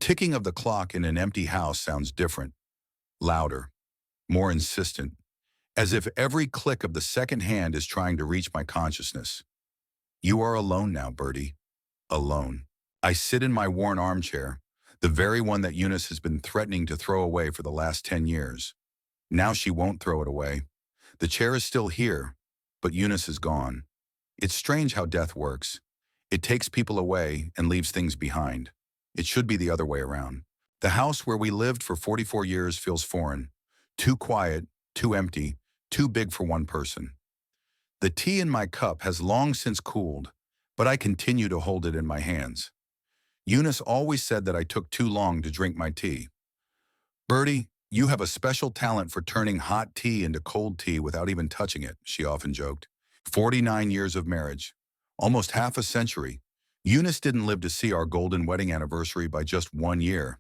ticking of the clock in an empty house sounds different, louder, more insistent, as if every click of the second hand is trying to reach my consciousness. You are alone now, Bertie. Alone. I sit in my worn armchair, the very one that Eunice has been threatening to throw away for the last 10 years. Now she won't throw it away. The chair is still here, but Eunice is gone. It's strange how death works. It takes people away and leaves things behind. It should be the other way around. The house where we lived for 44 years feels foreign. Too quiet, too empty, too big for one person. The tea in my cup has long since cooled, but I continue to hold it in my hands. Eunice always said that I took too long to drink my tea. Bertie, you have a special talent for turning hot tea into cold tea without even touching it, she often joked. 49 years of marriage, almost half a century. Eunice didn't live to see our golden wedding anniversary by just 1 year.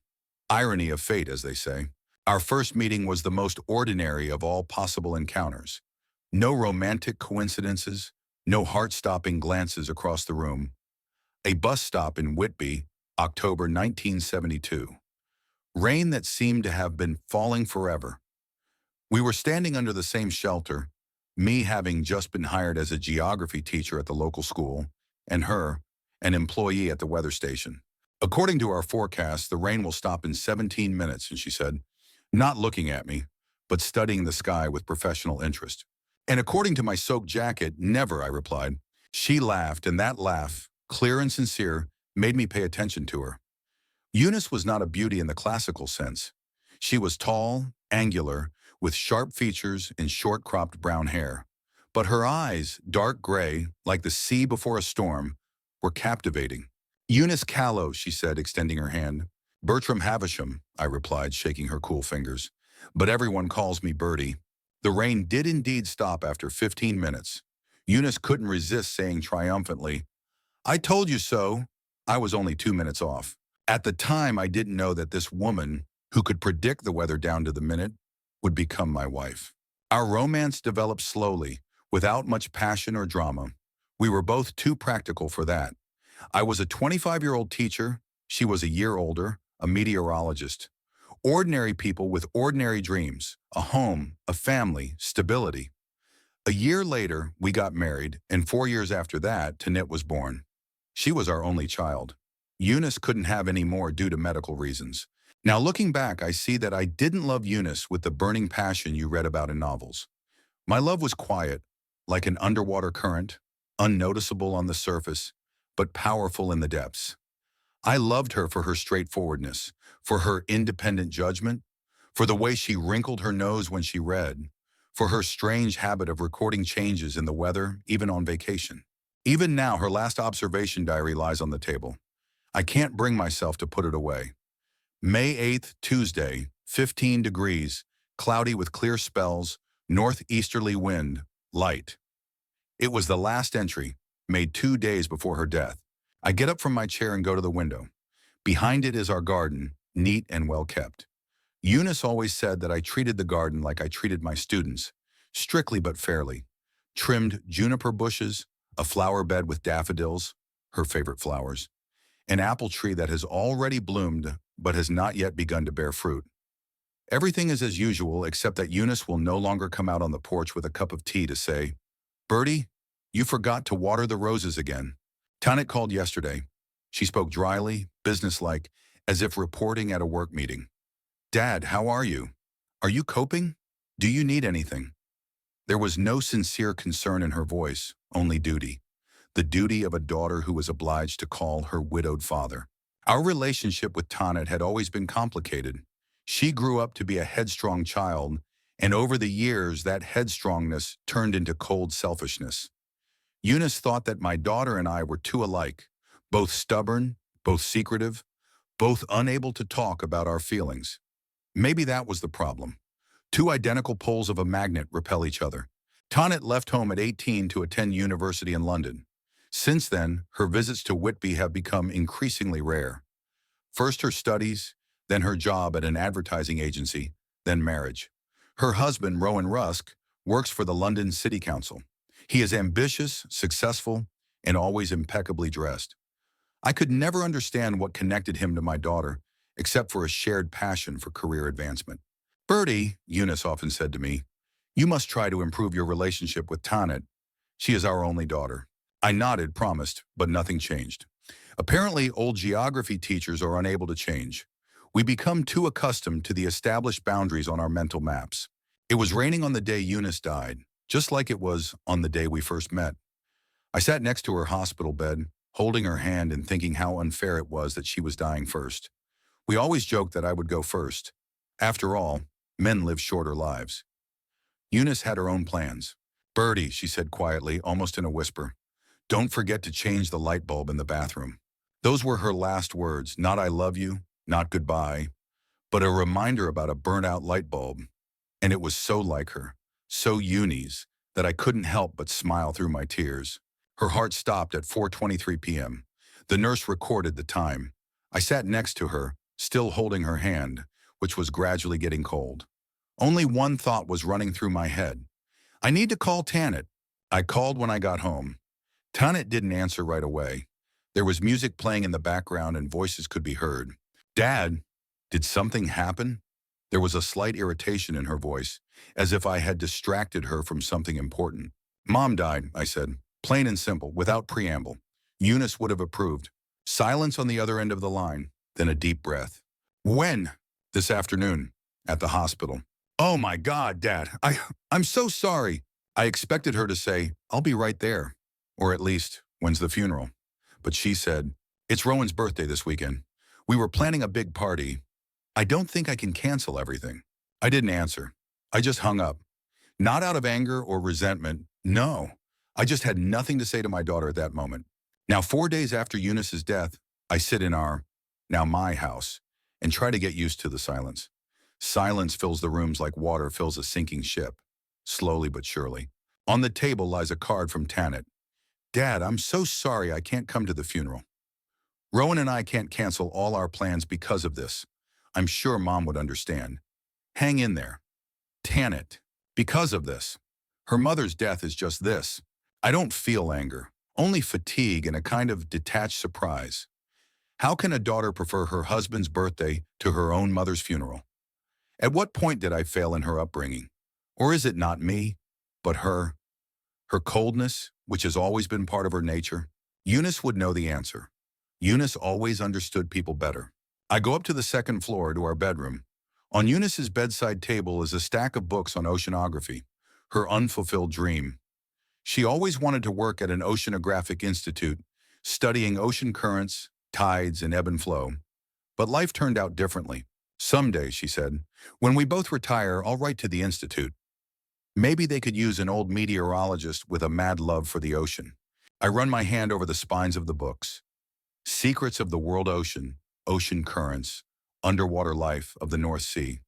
Irony of fate, as they say. Our first meeting was the most ordinary of all possible encounters. No romantic coincidences, no heart-stopping glances across the room. A bus stop in Whitby, October 1972. Rain that seemed to have been falling forever. We were standing under the same shelter, me having just been hired as a geography teacher at the local school, and her, an employee at the weather station. According to our forecast, the rain will stop in 17 minutes, and she said, not looking at me, but studying the sky with professional interest. And according to my soaked jacket, never, I replied. She laughed, and that laugh, clear and sincere, made me pay attention to her. Eunice was not a beauty in the classical sense. She was tall, angular, with sharp features and short-cropped brown hair. But her eyes, dark gray, like the sea before a storm, were captivating. Eunice Callow, she said, extending her hand. Bertram Havisham, I replied, shaking her cool fingers. But everyone calls me Bertie. The rain did indeed stop after 15 minutes. Eunice couldn't resist saying triumphantly, I told you so. I was only 2 minutes off. At the time, I didn't know that this woman, who could predict the weather down to the minute, would become my wife. Our romance developed slowly, without much passion or drama. We were both too practical for that. I was a 25-year-old teacher. She was a year older, a meteorologist. Ordinary people with ordinary dreams, a home, a family, stability. A year later, we got married, and 4 years after that, Tanit was born. She was our only child. Eunice couldn't have any more due to medical reasons. Now looking back, I see that I didn't love Eunice with the burning passion you read about in novels. My love was quiet, like an underwater current, unnoticeable on the surface, but powerful in the depths. I loved her for her straightforwardness, for her independent judgment, for the way she wrinkled her nose when she read, for her strange habit of recording changes in the weather, even on vacation. Even now, her last observation diary lies on the table. I can't bring myself to put it away. May 8th, Tuesday, 15 degrees, cloudy with clear spells, northeasterly wind, light. It was the last entry, made 2 days before her death. I get up from my chair and go to the window. Behind it is our garden, neat and well kept. Eunice always said that I treated the garden like I treated my students, strictly but fairly. Trimmed juniper bushes, a flower bed with daffodils, her favorite flowers, an apple tree that has already bloomed but has not yet begun to bear fruit. Everything is as usual except that Eunice will no longer come out on the porch with a cup of tea to say, Bertie, you forgot to water the roses again. Tanit called yesterday. She spoke dryly, businesslike, as if reporting at a work meeting. Dad, how are you? Are you coping? Do you need anything? There was no sincere concern in her voice, only duty. The duty of a daughter who was obliged to call her widowed father. Our relationship with Tanit had always been complicated. She grew up to be a headstrong child, and over the years that headstrongness turned into cold selfishness. Eunice thought that my daughter and I were too alike, both stubborn, both secretive, both unable to talk about our feelings. Maybe that was the problem. Two identical poles of a magnet repel each other. Tanit left home at 18 to attend university in London. Since then, her visits to Whitby have become increasingly rare. First her studies, then her job at an advertising agency, then marriage. Her husband, Rowan Rusk, works for the London City Council. He is ambitious, successful, and always impeccably dressed. I could never understand what connected him to my daughter, except for a shared passion for career advancement. Bertie, Eunice often said to me, you must try to improve your relationship with Tanit. She is our only daughter. I nodded, promised, but nothing changed. Apparently, old geography teachers are unable to change. We become too accustomed to the established boundaries on our mental maps. It was raining on the day Eunice died, just like it was on the day we first met. I sat next to her hospital bed, holding her hand and thinking how unfair it was that she was dying first. We always joked that I would go first. After all, men live shorter lives. Eunice had her own plans. Bertie, she said quietly, almost in a whisper, don't forget to change the light bulb in the bathroom. Those were her last words, not I love you, not goodbye, but a reminder about a burnt-out light bulb. And it was so like her, so Eunice, that I couldn't help but smile through my tears. Her heart stopped at 4:23 p.m. The nurse recorded the time. I sat next to her, still holding her hand, which was gradually getting cold. Only one thought was running through my head. I need to call Tanit. I called when I got home. Tanit didn't answer right away. There was music playing in the background and voices could be heard. Dad, did something happen? There was a slight irritation in her voice, as if I had distracted her from something important. Mom died, I said, plain and simple, without preamble. Eunice would have approved. Silence on the other end of the line, then a deep breath. When? This afternoon, at the hospital. Oh my God, Dad, I'm so sorry. I expected her to say, I'll be right there. Or at least, when's the funeral? But she said, it's Rowan's birthday this weekend. We were planning a big party. I don't think I can cancel everything. I didn't answer. I just hung up. Not out of anger or resentment, no. I just had nothing to say to my daughter at that moment. Now, 4 days after Eunice's death, I sit in our, now my house, and try to get used to the silence. Silence fills the rooms like water fills a sinking ship, slowly but surely. On the table lies a card from Tanit. Dad, I'm so sorry I can't come to the funeral. Rowan and I can't cancel all our plans because of this. I'm sure Mom would understand. Hang in there. Tanit. Because of this. Her mother's death is just this. I don't feel anger, only fatigue and a kind of detached surprise. How can a daughter prefer her husband's birthday to her own mother's funeral? At what point did I fail in her upbringing? Or is it not me, but her? Her coldness, which has always been part of her nature? Eunice would know the answer. Eunice always understood people better. I go up to the second floor to our bedroom. On Eunice's bedside table is a stack of books on oceanography, her unfulfilled dream. She always wanted to work at an oceanographic institute, studying ocean currents, tides, and ebb and flow. But life turned out differently. Someday, she said, when we both retire, I'll write to the institute. Maybe they could use an old meteorologist with a mad love for the ocean. I run my hand over the spines of the books. Secrets of the World Ocean, Ocean Currents, Underwater Life of the North Sea.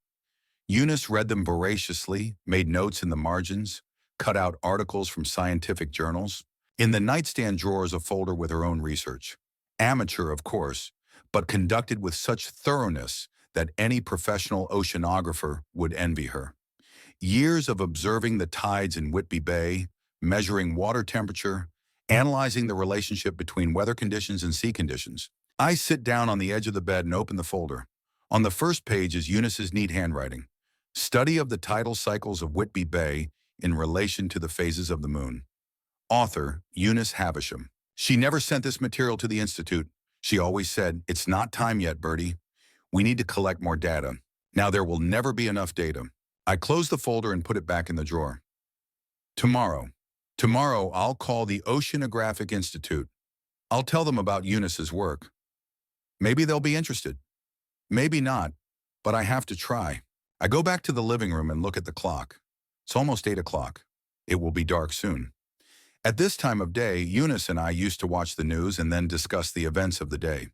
Eunice read them voraciously, made notes in the margins, cut out articles from scientific journals. In the nightstand drawer is a folder with her own research. Amateur, of course, but conducted with such thoroughness that any professional oceanographer would envy her. Years of observing the tides in Whitby Bay, measuring water temperature, analyzing the relationship between weather conditions and sea conditions. I sit down on the edge of the bed and open the folder. On the first page is Eunice's neat handwriting. Study of the tidal cycles of Whitby Bay in relation to the phases of the moon. Author, Eunice Havisham. She never sent this material to the Institute. She always said, it's not time yet, Bertie. We need to collect more data. Now there will never be enough data. I close the folder and put it back in the drawer. Tomorrow I'll call the Oceanographic Institute. I'll tell them about Eunice's work. Maybe they'll be interested. Maybe not, but I have to try. I go back to the living room and look at the clock. It's almost 8 o'clock. It will be dark soon. At this time of day, Eunice and I used to watch the news and then discuss the events of the day.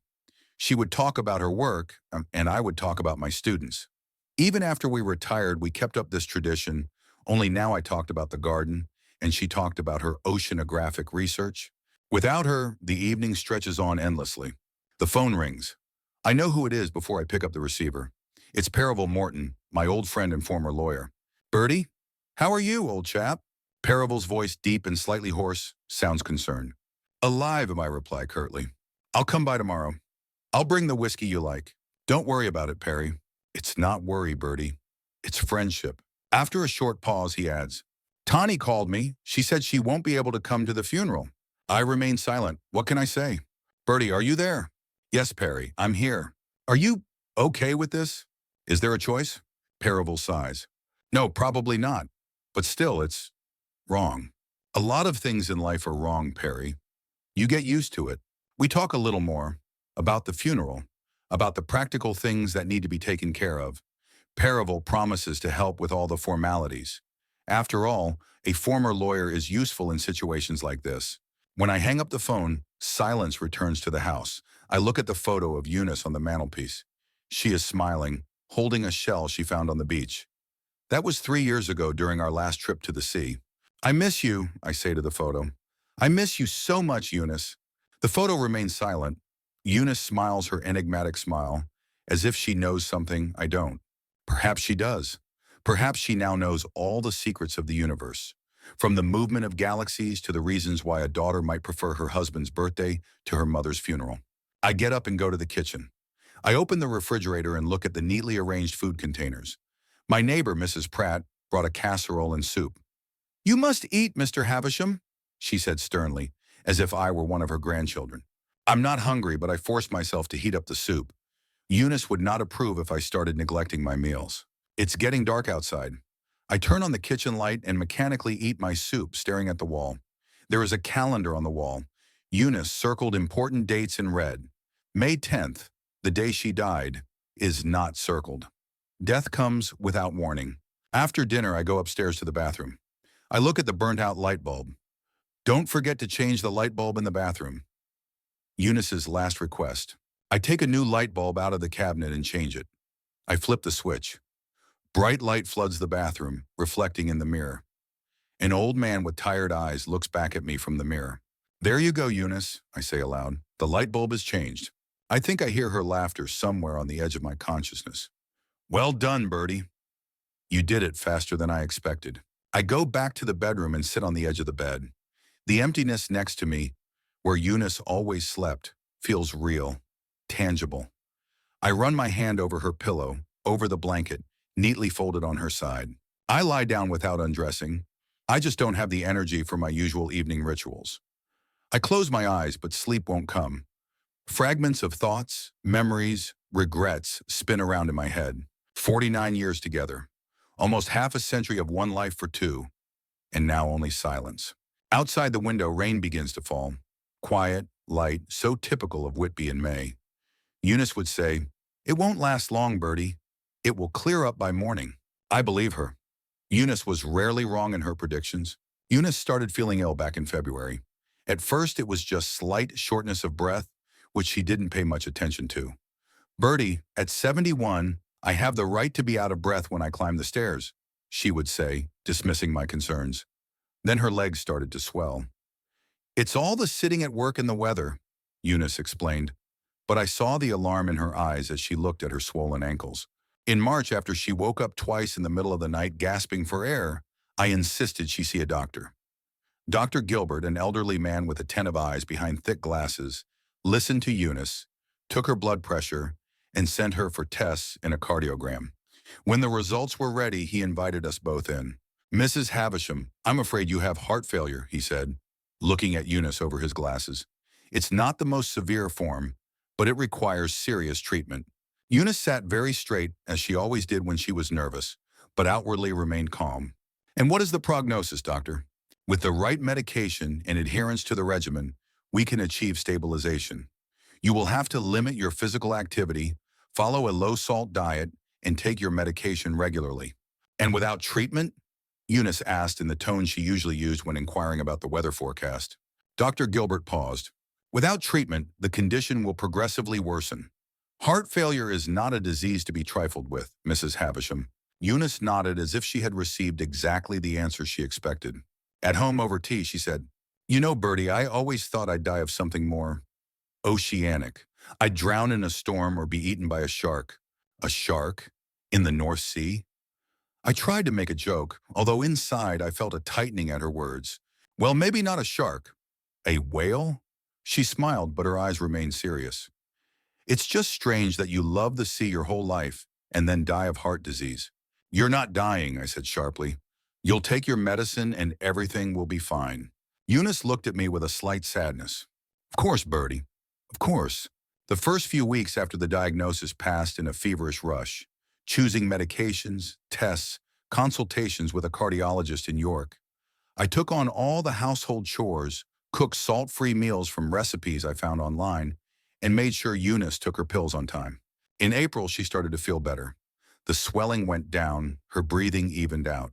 She would talk about her work, and I would talk about my students. Even after we retired, we kept up this tradition, only now I talked about the garden, and she talked about her oceanographic research. Without her, the evening stretches on endlessly. The phone rings. I know who it is before I pick up the receiver. It's Percival Morton, my old friend and former lawyer. Bertie, how are you, old chap? Percival's voice, deep and slightly hoarse, sounds concerned. Alive, I reply curtly. I'll come by tomorrow. I'll bring the whiskey you like. Don't worry about it, Perry. It's not worry, Bertie. It's friendship. After a short pause, he adds, Tani called me. She said she won't be able to come to the funeral. I remain silent. What can I say? Bertie, are you there? Yes, Perry, I'm here. Are you okay with this? Is there a choice? Percival sighs. No, probably not. But still, it's wrong. A lot of things in life are wrong, Perry. You get used to it. We talk a little more about the funeral, about the practical things that need to be taken care of. Percival promises to help with all the formalities. After all, a former lawyer is useful in situations like this. When I hang up the phone, silence returns to the house. I look at the photo of Eunice on the mantelpiece. She is smiling, holding a shell she found on the beach. That was 3 years ago during our last trip to the sea. I miss you, I say to the photo. I miss you so much, Eunice. The photo remains silent. Eunice smiles her enigmatic smile, as if she knows something I don't. Perhaps she does. Perhaps she now knows all the secrets of the universe, from the movement of galaxies to the reasons why a daughter might prefer her husband's birthday to her mother's funeral. I get up and go to the kitchen. I open the refrigerator and look at the neatly arranged food containers. My neighbor, Mrs. Pratt, brought a casserole and soup. You must eat, Mr. Havisham, she said sternly, as if I were one of her grandchildren. I'm not hungry, but I forced myself to heat up the soup. Eunice would not approve if I started neglecting my meals. It's getting dark outside. I turn on the kitchen light and mechanically eat my soup, staring at the wall. There is a calendar on the wall. Eunice circled important dates in red. May 10th, the day she died, is not circled. Death comes without warning. After dinner, I go upstairs to the bathroom. I look at the burnt-out light bulb. Don't forget to change the light bulb in the bathroom. Eunice's last request. I take a new light bulb out of the cabinet and change it. I flip the switch. Bright light floods the bathroom, reflecting in the mirror. An old man with tired eyes looks back at me from the mirror. There you go, Eunice, I say aloud. The light bulb is changed. I think I hear her laughter somewhere on the edge of my consciousness. Well done, Bertie. You did it faster than I expected. I go back to the bedroom and sit on the edge of the bed. The emptiness next to me, where Eunice always slept, feels real, tangible. I run my hand over her pillow, over the blanket, neatly folded on her side. I lie down without undressing. I just don't have the energy for my usual evening rituals. I close my eyes, but sleep won't come. Fragments of thoughts, memories, regrets spin around in my head. 49 years together. Almost half a century of one life for two, and now only silence. Outside the window, rain begins to fall. Quiet, light, so typical of Whitby in May. Eunice would say, "It won't last long, Bertie. It will clear up by morning." I believe her. Eunice was rarely wrong in her predictions. Eunice started feeling ill back in February. At first, it was just slight shortness of breath, which she didn't pay much attention to. Bertie, at 71, I have the right to be out of breath when I climb the stairs, she would say, dismissing my concerns. Then her legs started to swell. It's all the sitting at work and the weather, Eunice explained, but I saw the alarm in her eyes as she looked at her swollen ankles. In March, after she woke up twice in the middle of the night gasping for air, I insisted she see a doctor. Dr. Gilbert, an elderly man with attentive eyes behind thick glasses, listened to Eunice, took her blood pressure, and sent her for tests and a cardiogram. When the results were ready, he invited us both in. Mrs. Havisham, I'm afraid you have heart failure, he said, looking at Eunice over his glasses. It's not the most severe form, but it requires serious treatment. Eunice sat very straight, as she always did when she was nervous, but outwardly remained calm. And what is the prognosis, doctor? With the right medication and adherence to the regimen, we can achieve stabilization. You will have to limit your physical activity, follow a low-salt diet, and take your medication regularly. And without treatment? Eunice asked in the tone she usually used when inquiring about the weather forecast. Dr. Gilbert paused. Without treatment, the condition will progressively worsen. Heart failure is not a disease to be trifled with, Mrs. Havisham. Eunice nodded as if she had received exactly the answer she expected. At home over tea, she said, You know, Bertie, I always thought I'd die of something more oceanic. I'd drown in a storm or be eaten by a shark. A shark? In the North Sea? I tried to make a joke, although inside I felt a tightening at her words. Well, maybe not a shark. A whale? She smiled, but her eyes remained serious. It's just strange that you love the sea your whole life and then die of heart disease. You're not dying, I said sharply. You'll take your medicine and everything will be fine. Eunice looked at me with a slight sadness. Of course, Bertie. Of course. The first few weeks after the diagnosis passed in a feverish rush, choosing medications, tests, consultations with a cardiologist in York. I took on all the household chores, cooked salt-free meals from recipes I found online, and made sure Eunice took her pills on time. In April, she started to feel better. The swelling went down, her breathing evened out.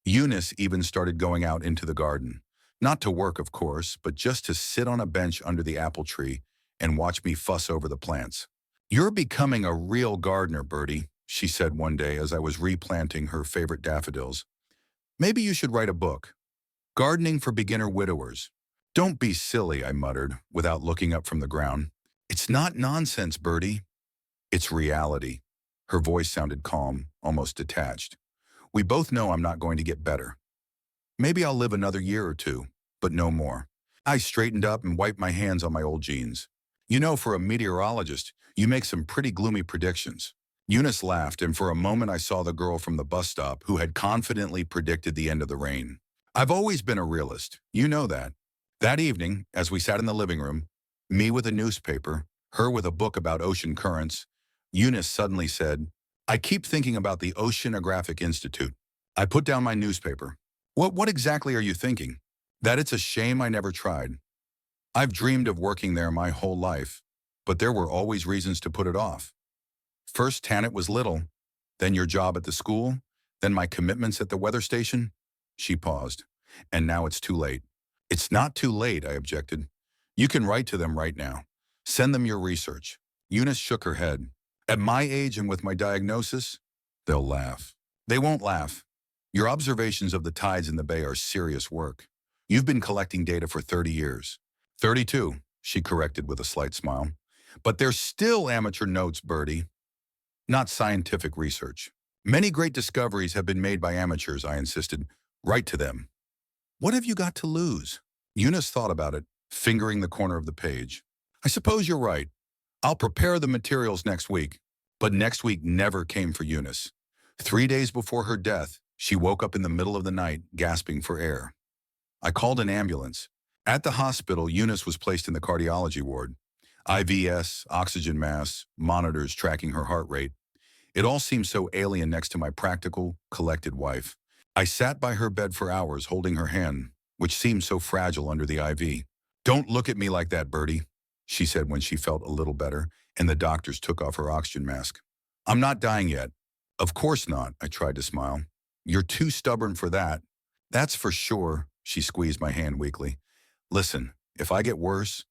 Eunice even started going out into the garden. Not to work, of course, but just to sit on a bench under the apple tree and watch me fuss over the plants. You're becoming a real gardener, Bertie, she said one day as I was replanting her favorite daffodils. Maybe you should write a book. Gardening for beginner widowers. Don't be silly, I muttered, without looking up from the ground. It's not nonsense, Bertie. It's reality. Her voice sounded calm, almost detached. We both know I'm not going to get better. Maybe I'll live another year or two, but no more. I straightened up and wiped my hands on my old jeans. You know, for a meteorologist, you make some pretty gloomy predictions. Eunice laughed, and for a moment I saw the girl from the bus stop who had confidently predicted the end of the rain. I've always been a realist. You know that. That evening, as we sat in the living room, me with a newspaper, her with a book about ocean currents, Eunice suddenly said, I keep thinking about the Oceanographic Institute. I put down my newspaper. What exactly are you thinking? That it's a shame I never tried. I've dreamed of working there my whole life, but there were always reasons to put it off. First, Tanit was little, then your job at the school, then my commitments at the weather station. She paused. And now it's too late. It's not too late, I objected. You can write to them right now. Send them your research. Eunice shook her head. At my age and with my diagnosis, they'll laugh. They won't laugh. Your observations of the tides in the bay are serious work. You've been collecting data for 30 years. 32, she corrected with a slight smile. But they're still amateur notes, Bertie. Not scientific research. Many great discoveries have been made by amateurs, I insisted. Write to them. What have you got to lose? Eunice thought about it, fingering the corner of the page. I suppose you're right. I'll prepare the materials next week. But next week never came for Eunice. 3 days before her death, she woke up in the middle of the night, gasping for air. I called an ambulance. At the hospital, Eunice was placed in the cardiology ward. IVS, oxygen masks, monitors tracking her heart rate. It all seemed so alien next to my practical, collected wife. I sat by her bed for hours holding her hand, which seemed so fragile under the IV. Don't look at me like that, Bertie, she said when she felt a little better, and the doctors took off her oxygen mask. I'm not dying yet. Of course not, I tried to smile. You're too stubborn for that. That's for sure, she squeezed my hand weakly. Listen, if I get worse,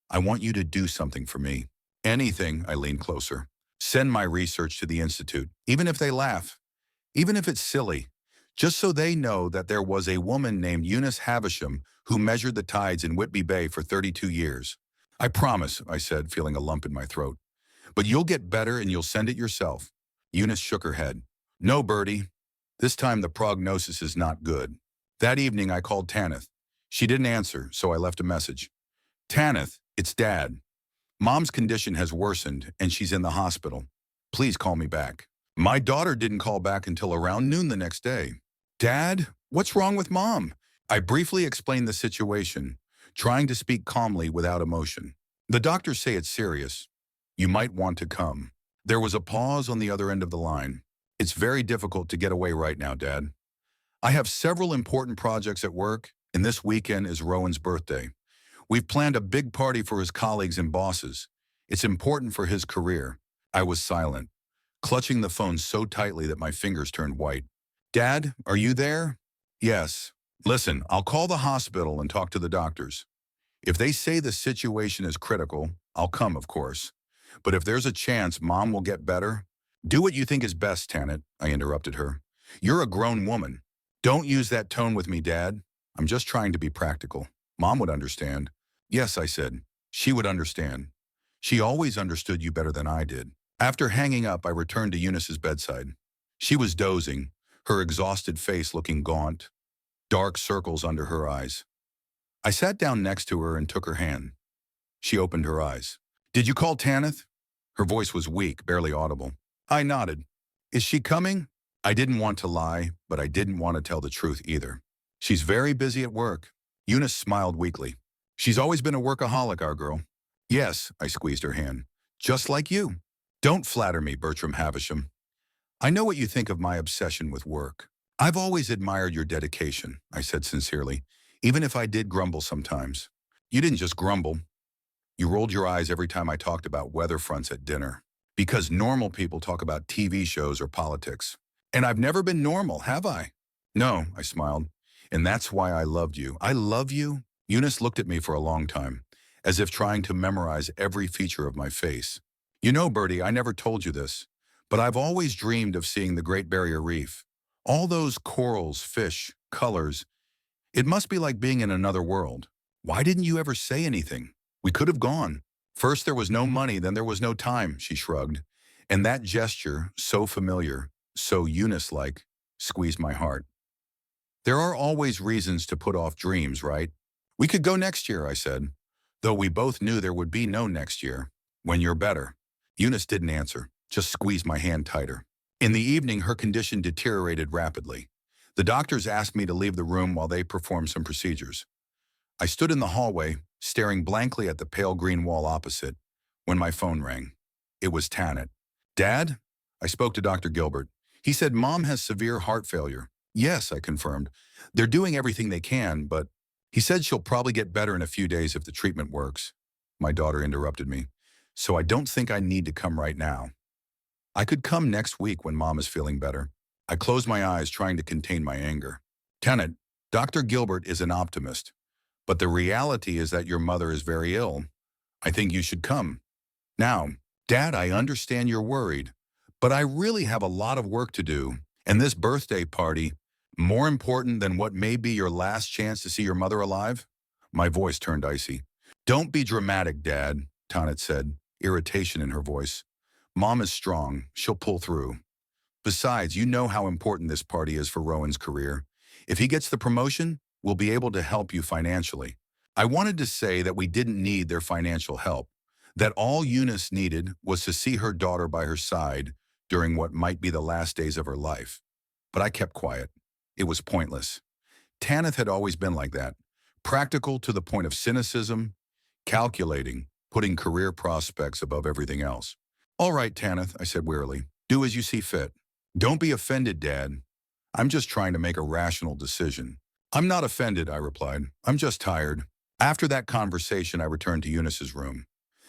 I want you to do something for me. Anything, I leaned closer. Send my research to the Institute, even if they laugh, even if it's silly, just so they know that there was a woman named Eunice Havisham who measured the tides in Whitby Bay for 32 years. I promise, I said, feeling a lump in my throat. But you'll get better and you'll send it yourself. Eunice shook her head. No, Bertie. This time the prognosis is not good. That evening I called Tanith. She didn't answer, so I left a message. Tanith, it's Dad. Mom's condition has worsened and she's in the hospital. Please call me back. My daughter didn't call back until around noon the next day. Dad, what's wrong with Mom? I briefly explained the situation, trying to speak calmly without emotion. The doctors say it's serious. You might want to come. There was a pause on the other end of the line. It's very difficult to get away right now, Dad. I have several important projects at work, and this weekend is Rowan's birthday. We've planned a big party for his colleagues and bosses. It's important for his career. I was silent, clutching the phone so tightly that my fingers turned white. Dad, are you there? Yes. Listen, I'll call the hospital and talk to the doctors. If they say the situation is critical, I'll come, of course. But if there's a chance Mom will get better, do what you think is best, Tanit, I interrupted her. You're a grown woman. Don't use that tone with me, Dad. I'm just trying to be practical. Mom would understand. Yes, I said. She would understand. She always understood you better than I did. After hanging up, I returned to Eunice's bedside. She was dozing, her exhausted face looking gaunt, dark circles under her eyes. I sat down next to her and took her hand. She opened her eyes. Did you call Tanith? Her voice was weak, barely audible. I nodded. Is she coming? I didn't want to lie, but I didn't want to tell the truth either. She's very busy at work. Eunice smiled weakly. She's always been a workaholic, our girl. Yes, I squeezed her hand. Just like you. Don't flatter me, Bertram Havisham. I know what you think of my obsession with work. I've always admired your dedication, I said sincerely, even if I did grumble sometimes. You didn't just grumble. You rolled your eyes every time I talked about weather fronts at dinner. Because normal people talk about TV shows or politics. And I've never been normal, have I? No, I smiled. And that's why I loved you. I love you? Eunice looked at me for a long time, as if trying to memorize every feature of my face. You know, Bertie, I never told you this, but I've always dreamed of seeing the Great Barrier Reef. All those corals, fish, colors. It must be like being in another world. Why didn't you ever say anything? We could have gone. First there was no money, then there was no time, she shrugged. And that gesture, so familiar, so Eunice-like, squeezed my heart. There are always reasons to put off dreams, right? We could go next year, I said, though we both knew there would be no next year. When you're better. Eunice didn't answer, just squeezed my hand tighter. In the evening, her condition deteriorated rapidly. The doctors asked me to leave the room while they performed some procedures. I stood in the hallway, staring blankly at the pale green wall opposite, when my phone rang. It was Tanit. Dad? I spoke to Dr. Gilbert. He said Mom has severe heart failure. Yes, I confirmed. They're doing everything they can, but he said she'll probably get better in a few days if the treatment works. My daughter interrupted me. So I don't think I need to come right now. I could come next week when Mom is feeling better. I closed my eyes, trying to contain my anger. Tanit, Dr. Gilbert is an optimist. But the reality is that your mother is very ill. I think you should come. Now, Dad, I understand you're worried, but I really have a lot of work to do, and this birthday party, more important than what may be your last chance to see your mother alive? My voice turned icy. Don't be dramatic, Dad, Tanit said, irritation in her voice. Mom is strong. She'll pull through. Besides, you know how important this party is for Rowan's career. If he gets the promotion, we'll be able to help you financially. I wanted to say that we didn't need their financial help, that all Eunice needed was to see her daughter by her side during what might be the last days of her life. But I kept quiet. It was pointless. Tanith had always been like that, practical to the point of cynicism, calculating, putting career prospects above everything else. All right, Tanith, I said wearily. Do as you see fit. Don't be offended, Dad. I'm just trying to make a rational decision. I'm not offended, I replied. I'm just tired. After that conversation, I returned to Eunice's room.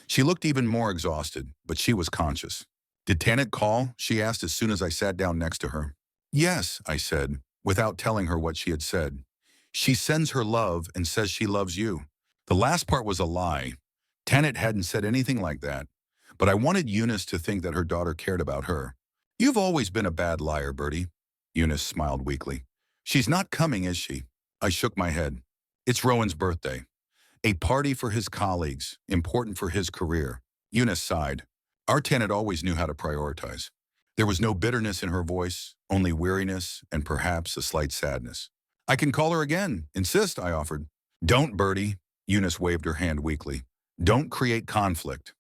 She looked even more exhausted, but she was conscious. Did Tanit call? She asked as soon as I sat down next to her. Yes, I said, without telling her what she had said. She sends her love and says she loves you. The last part was a lie. Tanit hadn't said anything like that, but I wanted Eunice to think that her daughter cared about her. You've always been a bad liar, Bertie. Eunice smiled weakly. She's not coming, is she? I shook my head. It's Rowan's birthday. A party for his colleagues, important for his career. Eunice sighed. Our Tanit always knew how to prioritize. There was no bitterness in her voice, only weariness and perhaps a slight sadness. I can call her again. Insist, I offered. Don't, Bertie. Eunice waved her hand weakly. Don't create conflict.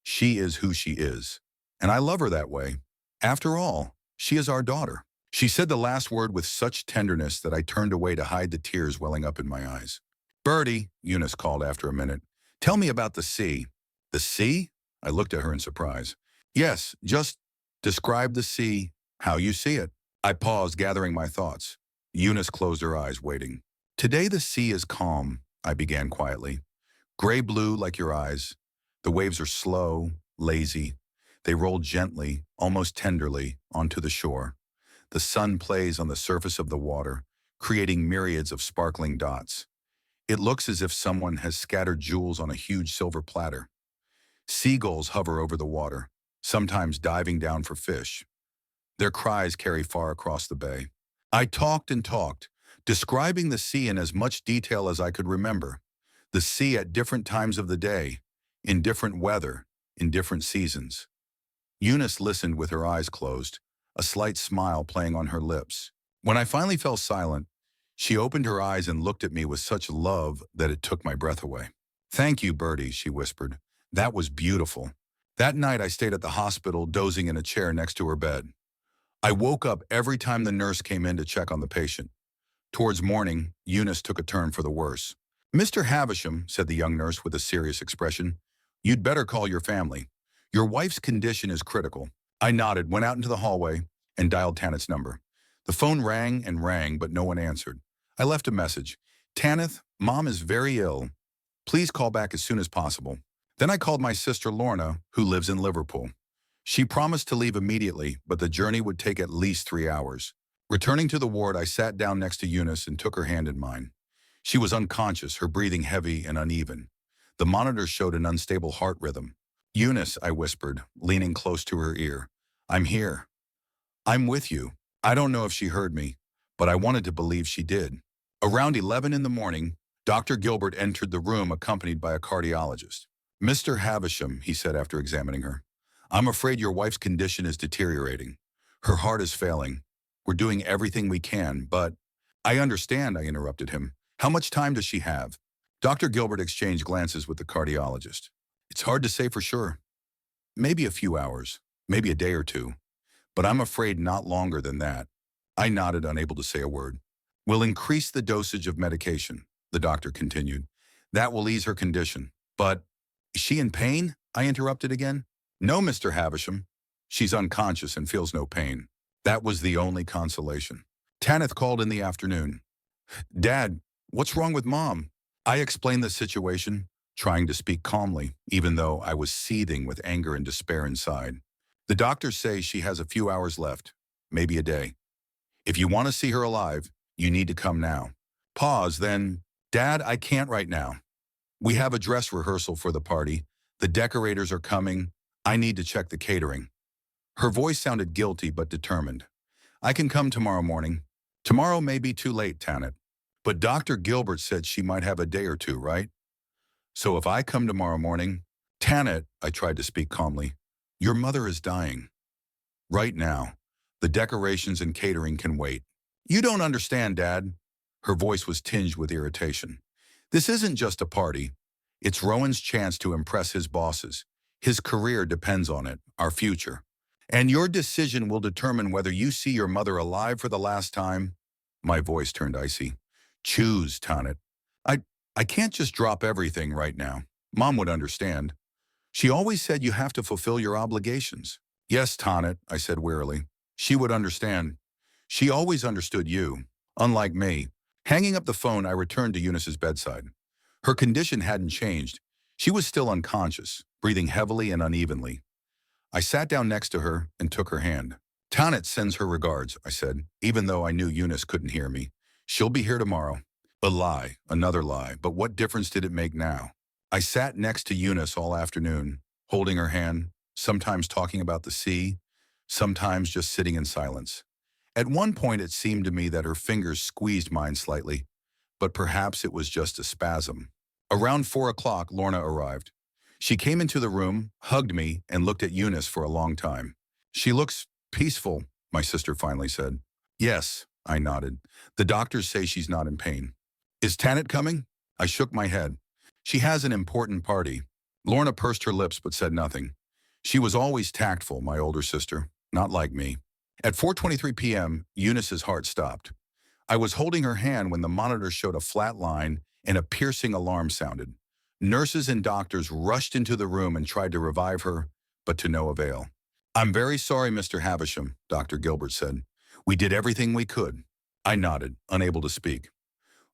She is who she is, and I love her that way. After all, she is our daughter. She said the last word with such tenderness that I turned away to hide the tears welling up in my eyes. Bertie, Eunice called after a minute, tell me about the sea. The sea? I looked at her in surprise. Yes, just describe the sea, how you see it. I paused, gathering my thoughts. Eunice closed her eyes, waiting. Today the sea is calm, I began quietly. Gray-blue like your eyes. The waves are slow, lazy. They roll gently, almost tenderly, onto the shore. The sun plays on the surface of the water, creating myriads of sparkling dots. It looks as if someone has scattered jewels on a huge silver platter. Seagulls hover over the water, sometimes diving down for fish. Their cries carry far across the bay. I talked and talked, describing the sea in as much detail as I could remember. The sea at different times of the day, in different weather, in different seasons. Eunice listened with her eyes closed, a slight smile playing on her lips. When I finally fell silent, she opened her eyes and looked at me with such love that it took my breath away. Thank you, Bertie, she whispered. That was beautiful. That night I stayed at the hospital, dozing in a chair next to her bed. I woke up every time the nurse came in to check on the patient. Towards morning, Eunice took a turn for the worse. "Mr. Havisham," said the young nurse with a serious expression, "you'd better call your family. Your wife's condition is critical." I nodded, went out into the hallway, and dialed Tanith's number. The phone rang, but no one answered. I left a message. "Tanith, Mom is very ill. Please call back as soon as possible." Then I called my sister Lorna, who lives in Liverpool. She promised to leave immediately, but the journey would take at least 3 hours. Returning to the ward, I sat down next to Eunice and took her hand in mine. She was unconscious, her breathing heavy and uneven. The monitor showed an unstable heart rhythm. "Eunice," I whispered, leaning close to her ear. "I'm here. I'm with you." I don't know if she heard me, but I wanted to believe she did. Around 11 in the morning, Dr. Gilbert entered the room accompanied by a cardiologist. "Mr. Havisham," he said after examining her, "I'm afraid your wife's condition is deteriorating. Her heart is failing. We're doing everything we can, but—" "I understand," I interrupted him. "How much time does she have?" Dr. Gilbert exchanged glances with the cardiologist. "It's hard to say for sure. Maybe a few hours, maybe a day or two, but I'm afraid not longer than that." I nodded, unable to say a word. "We'll increase the dosage of medication," the doctor continued. "That will ease her condition. But, is she in pain?" I interrupted again. "No, Mr. Havisham. She's unconscious and feels no pain." That was the only consolation. Tanith called in the afternoon. "Dad, what's wrong with Mom?" I explained the situation, trying to speak calmly, even though I was seething with anger and despair inside. "The doctors say she has a few hours left, maybe a day. If you want to see her alive, you need to come now." Pause, then, "Dad, I can't right now. We have a dress rehearsal for the party. The decorators are coming. I need to check the catering." Her voice sounded guilty but determined. "I can come tomorrow morning." "Tomorrow may be too late, Tanit. But Dr. Gilbert said she might have a day or two, right? So if I come tomorrow morning—" "Tanit," I tried to speak calmly, "your mother is dying. Right now. The decorations and catering can wait." "You don't understand, Dad." Her voice was tinged with irritation. "This isn't just a party. It's Rowan's chance to impress his bosses. His career depends on it, our future. And your decision will determine whether you see your mother alive for the last time." My voice turned icy. "Choose, Tanit. I, I can't just drop everything right now. Mom would understand. She always said you have to fulfill your obligations." "Yes, Tanit," I said wearily. "She would understand. She always understood you, unlike me." Hanging up the phone, I returned to Eunice's bedside. Her condition hadn't changed. She was still unconscious, breathing heavily and unevenly. I sat down next to her and took her hand. "Tanit sends her regards," I said, even though I knew Eunice couldn't hear me. "She'll be here tomorrow." A lie, another lie, but what difference did it make now? I sat next to Eunice all afternoon, holding her hand, sometimes talking about the sea, sometimes just sitting in silence. At one point it seemed to me that her fingers squeezed mine slightly, but perhaps it was just a spasm. Around 4 o'clock, Lorna arrived. She came into the room, hugged me, and looked at Eunice for a long time. "She looks peaceful," my sister finally said. "Yes," I nodded. "The doctors say she's not in pain." "Is Tanit coming?" I shook my head. "She has an important party." Lorna pursed her lips but said nothing. She was always tactful, my older sister, not like me. At 4:23 p.m., Eunice's heart stopped. I was holding her hand when the monitor showed a flat line and a piercing alarm sounded. Nurses and doctors rushed into the room and tried to revive her, but to no avail. "I'm very sorry, Mr. Havisham," Dr. Gilbert said. "We did everything we could." I nodded, unable to speak.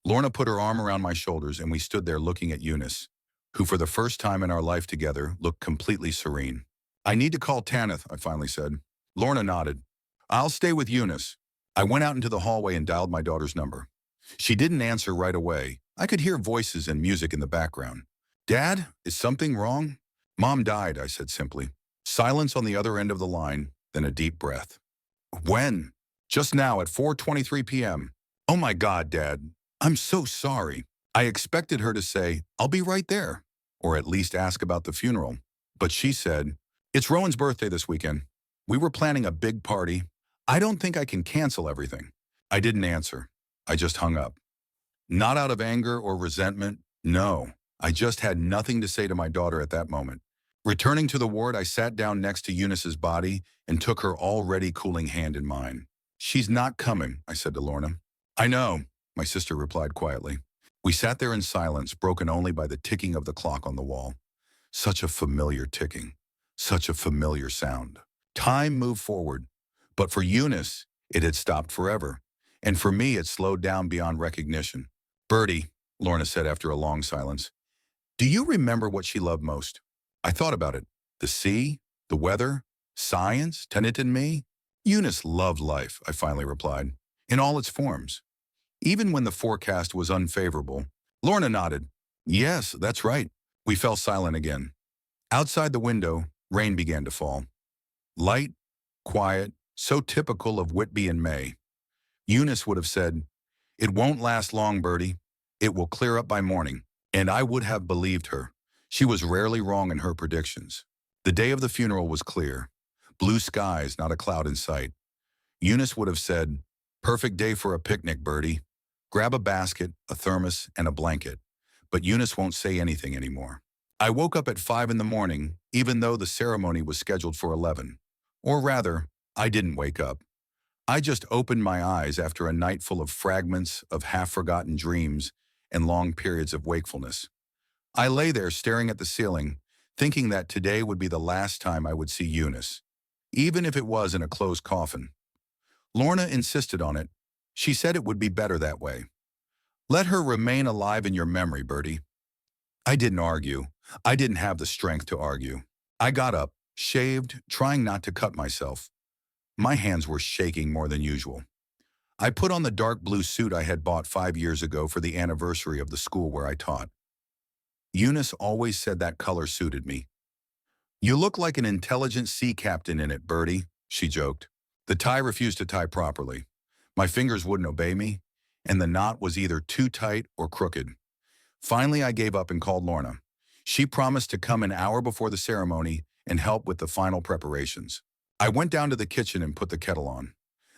Lorna put her arm around my shoulders and we stood there looking at Eunice, who for the first time in our life together looked completely serene. "I need to call Tanith," I finally said. Lorna nodded. "I'll stay with Eunice." I went out into the hallway and dialed my daughter's number. She didn't answer right away. I could hear voices and music in the background. "Dad, is something wrong?" "Mom died," I said simply. Silence on the other end of the line, then a deep breath. "When?" "Just now at 4:23 p.m. "Oh my God, Dad. I'm so sorry." I expected her to say, "I'll be right there," or at least ask about the funeral. But she said, "It's Rowan's birthday this weekend. We were planning a big party. I don't think I can cancel everything." I didn't answer. I just hung up. Not out of anger or resentment. No, I just had nothing to say to my daughter at that moment. Returning to the ward, I sat down next to Eunice's body and took her already cooling hand in mine. "She's not coming," I said to Lorna. "I know," my sister replied quietly. We sat there in silence, broken only by the ticking of the clock on the wall. Such a familiar ticking. Such a familiar sound. Time moved forward. But for Eunice, it had stopped forever. And for me, it slowed down beyond recognition. "Bertie," Lorna said after a long silence, "do you remember what she loved most?" I thought about it. The sea, the weather, science, Tenet and me. "Eunice loved life," I finally replied, "in all its forms. Even when the forecast was unfavorable." Lorna nodded. "Yes, that's right." We fell silent again. Outside the window, rain began to fall. Light, quiet, so typical of Whitby in May. Eunice would have said, "It won't last long, Bertie. It will clear up by morning." And I would have believed her. She was rarely wrong in her predictions. The day of the funeral was clear. Blue skies, not a cloud in sight. Eunice would have said, "Perfect day for a picnic, Bertie. Grab a basket, a thermos, and a blanket." But Eunice won't say anything anymore. I woke up at 5 in the morning, even though the ceremony was scheduled for 11. Or rather, I didn't wake up. I just opened my eyes after a night full of fragments of half-forgotten dreams and long periods of wakefulness. I lay there staring at the ceiling, thinking that today would be the last time I would see Eunice, even if it was in a closed coffin. Lorna insisted on it. She said it would be better that way. "Let her remain alive in your memory, Bertie." I didn't argue. I didn't have the strength to argue. I got up, shaved, trying not to cut myself. My hands were shaking more than usual. I put on the dark blue suit I had bought 5 years ago for the anniversary of the school where I taught. Eunice always said that color suited me. "You look like an intelligent sea captain in it, Bertie," she joked. The tie refused to tie properly. My fingers wouldn't obey me, and the knot was either too tight or crooked. Finally, I gave up and called Lorna. She promised to come an hour before the ceremony and help with the final preparations. I went down to the kitchen and put the kettle on.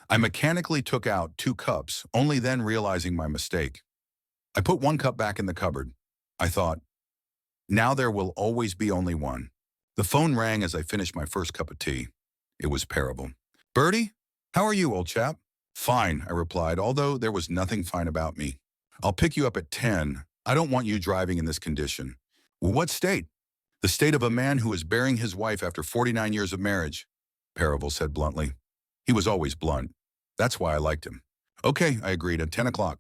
I mechanically took out 2 cups, only then realizing my mistake. I put 1 cup back in the cupboard. I thought, now there will always be only one. The phone rang as I finished my first cup of tea. It was Parable. "Bertie, how are you, old chap?" "Fine," I replied, although there was nothing fine about me. "I'll pick you up at 10. I don't want you driving in this condition." "What state?" "The state of a man who is burying his wife after 49 years of marriage," Parable said bluntly. He was always blunt. That's why I liked him. "Okay," I agreed, at 10 o'clock.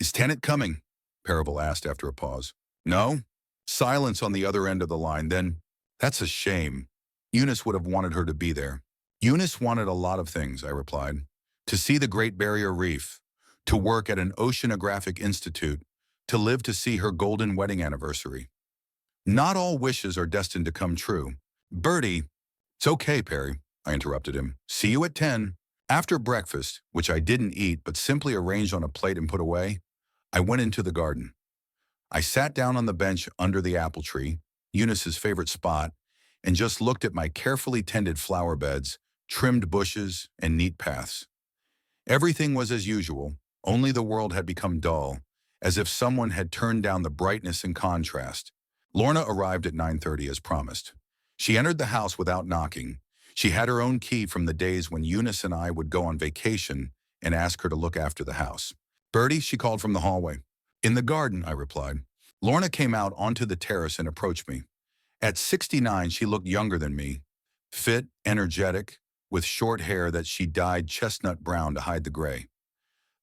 "Is Tenet coming?" Parable asked after a pause. "No." Silence on the other end of the line. Then, "That's a shame. Eunice would have wanted her to be there." "Eunice wanted a lot of things," I replied. "To see the Great Barrier Reef, to work at an oceanographic institute, to live to see her golden wedding anniversary. Not all wishes are destined to come true." "Bertie." "It's okay, Perry," I interrupted him. "See you at 10. After breakfast, which I didn't eat but simply arranged on a plate and put away, I went into the garden. I sat down on the bench under the apple tree, Eunice's favorite spot, and just looked at my carefully tended flower beds, trimmed bushes, and neat paths. Everything was as usual, only the world had become dull, as if someone had turned down the brightness and contrast. Lorna arrived at 9:30 as promised. She entered the house without knocking. She had her own key from the days when Eunice and I would go on vacation and ask her to look after the house. "Bertie," she called from the hallway. "In the garden," I replied. Lorna came out onto the terrace and approached me. At 69, she looked younger than me, fit, energetic, with short hair that she dyed chestnut brown to hide the gray.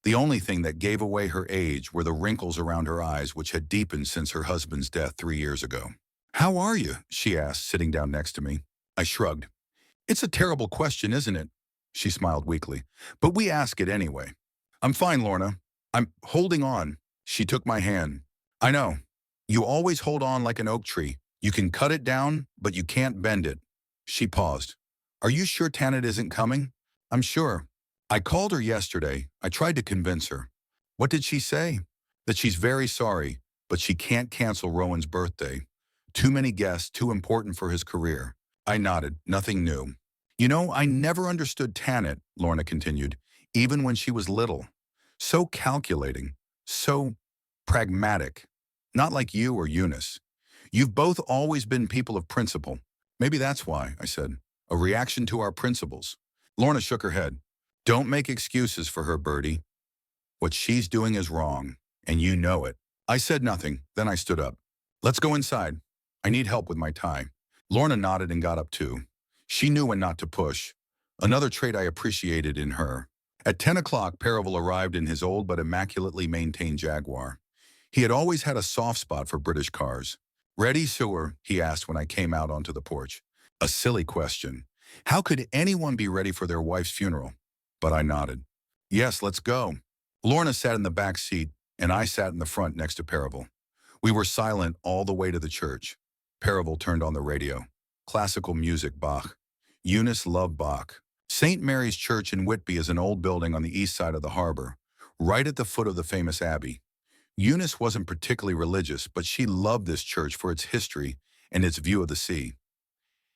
The only thing that gave away her age were the wrinkles around her eyes, which had deepened since her husband's death 3 years ago. "How are you?" she asked, sitting down next to me. I shrugged. "It's a terrible question, isn't it?" She smiled weakly. "But we ask it anyway." "I'm fine, Lorna. I'm holding on." She took my hand. "I know. You always hold on like an oak tree. You can cut it down, but you can't bend it." She paused. "Are you sure Tanit isn't coming?" "I'm sure. I called her yesterday. I tried to convince her." "What did she say?" "That she's very sorry, but she can't cancel Rowan's birthday. Too many guests, too important for his career." I nodded. Nothing new. "You know, I never understood Tanit," Lorna continued, "even when she was little. So calculating, so pragmatic. Not like you or Eunice. You've both always been people of principle. Maybe that's why, I said. A reaction to our principles. Lorna shook her head. Don't make excuses for her, Bertie. What she's doing is wrong, and you know it. I said nothing, then I stood up. Let's go inside. I need help with my tie. Lorna nodded and got up too. She knew when not to push. Another trait I appreciated in her. At 10 o'clock, Paravel arrived in his old but immaculately maintained Jaguar. He had always had a soft spot for British cars. Ready, sir? He asked when I came out onto the porch. A silly question. How could anyone be ready for their wife's funeral? But I nodded. Yes, let's go. Lorna sat in the back seat, and I sat in the front next to Paravel. We were silent all the way to the church. Paravel turned on the radio. Classical music, Bach. Eunice loved Bach. St. Mary's Church in Whitby is an old building on the east side of the harbor, right at the foot of the famous abbey. Eunice wasn't particularly religious, but she loved this church for its history and its view of the sea.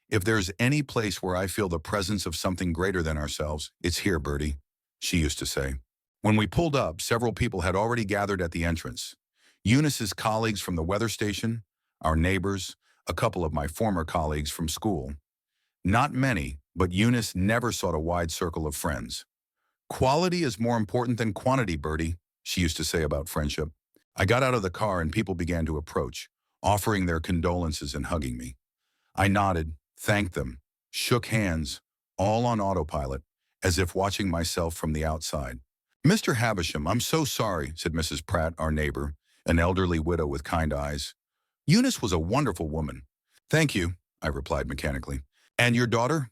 If there's any place where I feel the presence of something greater than ourselves, it's here, Bertie, she used to say. When we pulled up, several people had already gathered at the entrance. Eunice's colleagues from the weather station, our neighbors, a couple of my former colleagues from school. Not many, but Eunice never sought a wide circle of friends. Quality is more important than quantity, Bertie, she used to say about friendship. I got out of the car and people began to approach, offering their condolences and hugging me. I nodded, thanked them, shook hands, all on autopilot, as if watching myself from the outside. Mr. Havisham, I'm so sorry, said Mrs. Pratt, our neighbor, an elderly widow with kind eyes. Eunice was a wonderful woman. Thank you, I replied mechanically. And your daughter?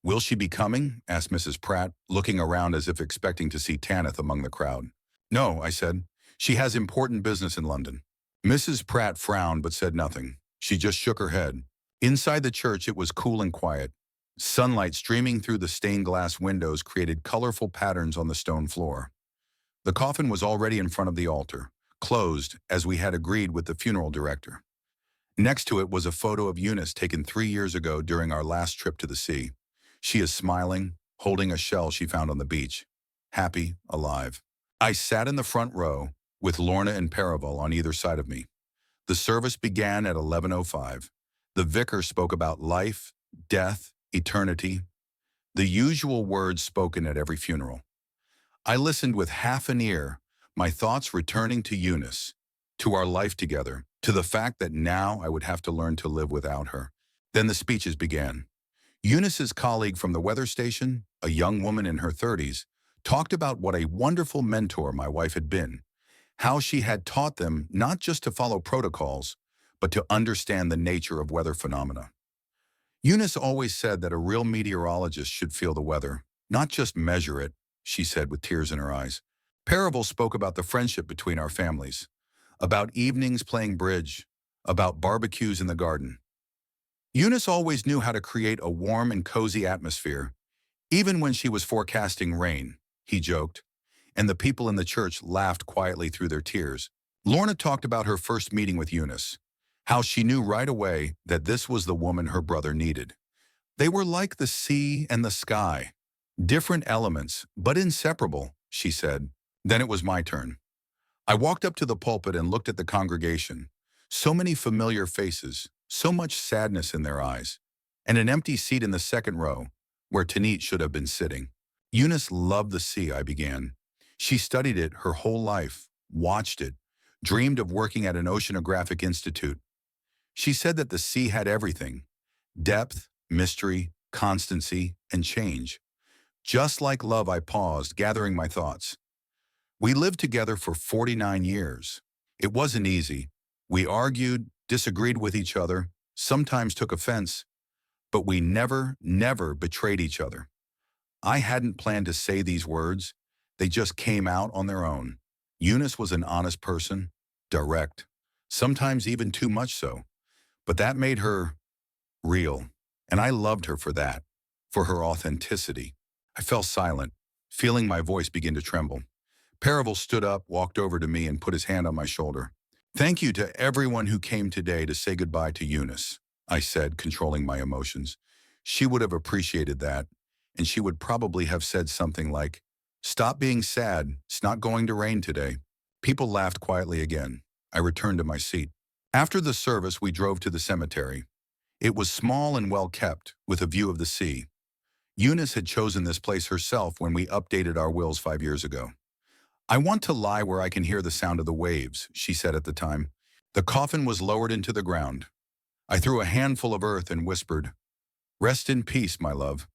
Will she be coming? Asked Mrs. Pratt, looking around as if expecting to see Tanith among the crowd. No, I said. She has important business in London. Mrs. Pratt frowned but said nothing. She just shook her head. Inside the church it was cool and quiet. Sunlight streaming through the stained glass windows created colorful patterns on the stone floor. The coffin was already in front of the altar, closed as we had agreed with the funeral director. Next to it was a photo of Eunice taken 3 years ago during our last trip to the sea. She is smiling, holding a shell she found on the beach. Happy, alive. I sat in the front row, with Lorna and Paravel on either side of me. The service began at 11:05. The vicar spoke about life, death, eternity, the usual words spoken at every funeral. I listened with half an ear, my thoughts returning to Eunice, to our life together, to the fact that now I would have to learn to live without her. Then the speeches began. Eunice's colleague from the weather station, a young woman in her 30s, talked about what a wonderful mentor my wife had been, how she had taught them not just to follow protocols, but to understand the nature of weather phenomena. Eunice always said that a real meteorologist should feel the weather, not just measure it, she said with tears in her eyes. Paravel spoke about the friendship between our families, about evenings playing bridge, about barbecues in the garden. Eunice always knew how to create a warm and cozy atmosphere, even when she was forecasting rain, he joked, and the people in the church laughed quietly through their tears. Lorna talked about her first meeting with Eunice, how she knew right away that this was the woman her brother needed. They were like the sea and the sky, different elements, but inseparable, she said. Then it was my turn. I walked up to the pulpit and looked at the congregation. So many familiar faces, so much sadness in their eyes, and an empty seat in the second row, where Tanit should have been sitting. Eunice loved the sea, I began. She studied it her whole life, watched it, dreamed of working at an oceanographic institute. She said that the sea had everything: depth, mystery, constancy, and change. Just like love, I paused, gathering my thoughts. We lived together for 49 years. It wasn't easy. We argued, disagreed with each other, sometimes took offense, but we never betrayed each other. I hadn't planned to say these words. They just came out on their own. Eunice was an honest person, direct, sometimes even too much so. But that made her real, and I loved her for that, for her authenticity. I fell silent, feeling my voice begin to tremble. Paravel stood up, walked over to me, and put his hand on my shoulder. Thank you to everyone who came today to say goodbye to Eunice, I said, controlling my emotions. She would have appreciated that, and she would probably have said something like, "Stop being sad, it's not going to rain today." People laughed quietly again. I returned to my seat. After the service, we drove to the cemetery. It was small and well kept, with a view of the sea. Eunice had chosen this place herself when we updated our wills 5 years ago. "I want to lie where I can hear the sound of the waves," she said at the time. The coffin was lowered into the ground. I threw a handful of earth and whispered, "Rest in peace, my love."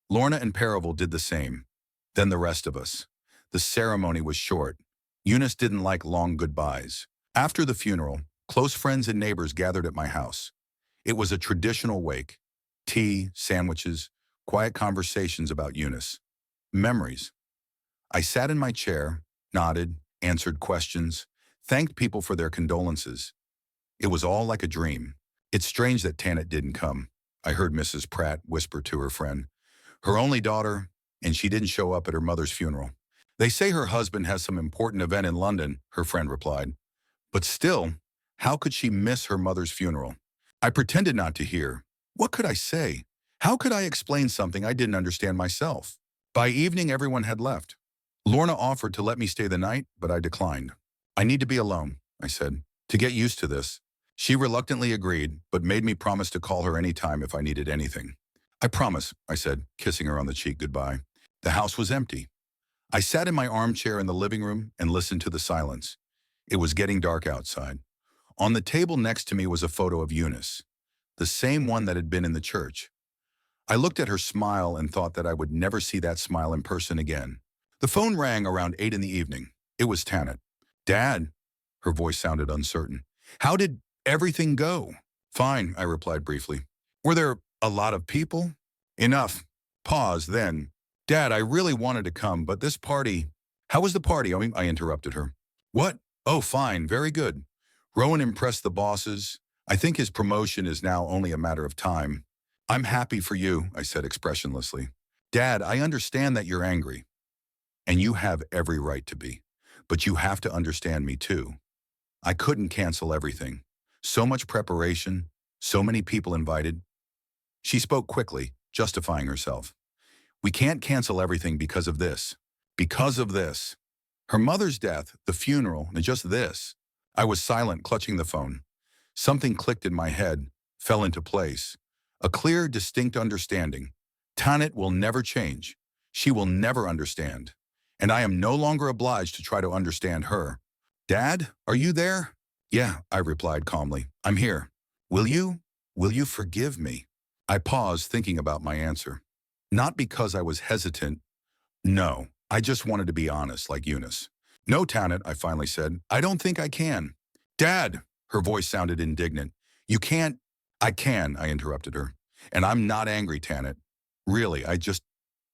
Lorna and Perival did the same. Then the rest of us. The ceremony was short. Eunice didn't like long goodbyes. After the funeral, close friends and neighbors gathered at my house. It was a traditional wake. Tea, sandwiches, quiet conversations about Eunice. Memories. I sat in my chair, nodded, answered questions, thanked people for their condolences. It was all like a dream. "It's strange that Tanit didn't come," I heard Mrs. Pratt whisper to her friend. "Her only daughter, and she didn't show up at her mother's funeral." "They say her husband has some important event in London," her friend replied. "But still, how could she miss her mother's funeral?" I pretended not to hear. What could I say? How could I explain something I didn't understand myself? By evening, everyone had left. Lorna offered to let me stay the night, but I declined. "I need to be alone," I said, "to get used to this." She reluctantly agreed, but made me promise to call her any time if I needed anything. "I promise," I said, kissing her on the cheek goodbye. The house was empty. I sat in my armchair in the living room and listened to the silence. It was getting dark outside. On the table next to me was a photo of Eunice, the same one that had been in the church. I looked at her smile and thought that I would never see that smile in person again. The phone rang around 8 in the evening. It was Tanit. "Dad," her voice sounded uncertain. "How did everything go?" "Fine," I replied briefly. "Were there a lot of people?" "Enough." Pause, then, "Dad, I really wanted to come, but this party—" "How was the party?" I interrupted her. "What? Oh, fine, very good. Rowan impressed the bosses. I think his promotion is now only a matter of time." "I'm happy for you," I said expressionlessly. "Dad, I understand that you're angry. And you have every right to be. But you have to understand me too. I couldn't cancel everything. So much preparation, so many people invited." She spoke quickly, justifying herself. "We can't cancel everything because of this. Because of this. Her mother's death, the funeral, and just this." I was silent, clutching the phone. Something clicked in my head, fell into place. A clear, distinct understanding. Tanit will never change. She will never understand. And I am no longer obliged to try to understand her. "Dad, are you there?" "Yeah," I replied calmly. "I'm here. Will you forgive me?" I paused, thinking about my answer. Not because I was hesitant. No, I just wanted to be honest, like Eunice. "No, Tanit," I finally said. "I don't think I can." "Dad," her voice sounded indignant. "You can't—" "I can," I interrupted her. "And I'm not angry, Tanit. Really, I just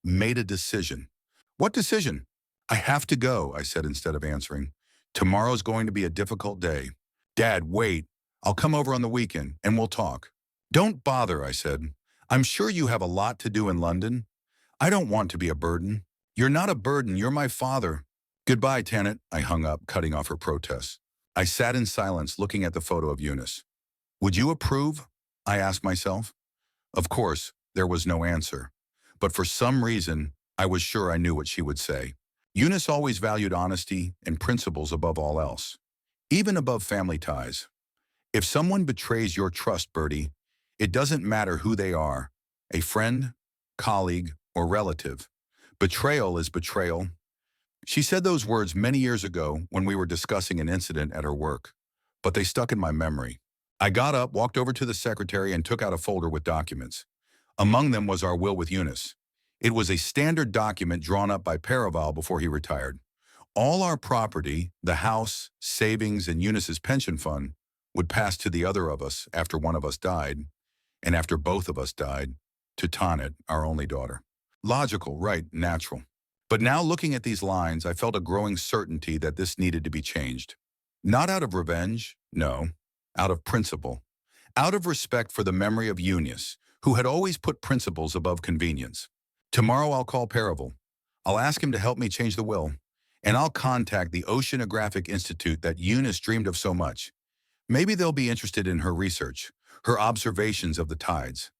made a decision." "What decision?" "I have to go," I said instead of answering. "Tomorrow's going to be a difficult day." "Dad, wait. I'll come over on the weekend, and we'll talk." "Don't bother," I said. "I'm sure you have a lot to do in London. I don't want to be a burden." "You're not a burden. You're my father." "Goodbye, Tanit," I hung up, cutting off her protests. I sat in silence, looking at the photo of Eunice. "Would you approve?" I asked myself. Of course, there was no answer. But for some reason, I was sure I knew what she would say. Eunice always valued honesty and principles above all else, even above family ties. If someone betrays your trust, Bertie, it doesn't matter who they are, a friend, colleague, or relative. Betrayal is betrayal. She said those words many years ago when we were discussing an incident at her work, but they stuck in my memory. I got up, walked over to the secretary, and took out a folder with documents. Among them was our will with Eunice. It was a standard document drawn up by Perival before he retired. All our property, the house, savings, and Eunice's pension fund, would pass to the other of us after one of us died, and after both of us died, to Tanit, our only daughter. Logical, right, natural. But now looking at these lines, I felt a growing certainty that this needed to be changed. Not out of revenge, no, out of principle. Out of respect for the memory of Eunice, who had always put principles above convenience. Tomorrow I'll call Perival. I'll ask him to help me change the will. And I'll contact the Oceanographic Institute that Eunice dreamed of so much. Maybe they'll be interested in her research, her observations of the tides.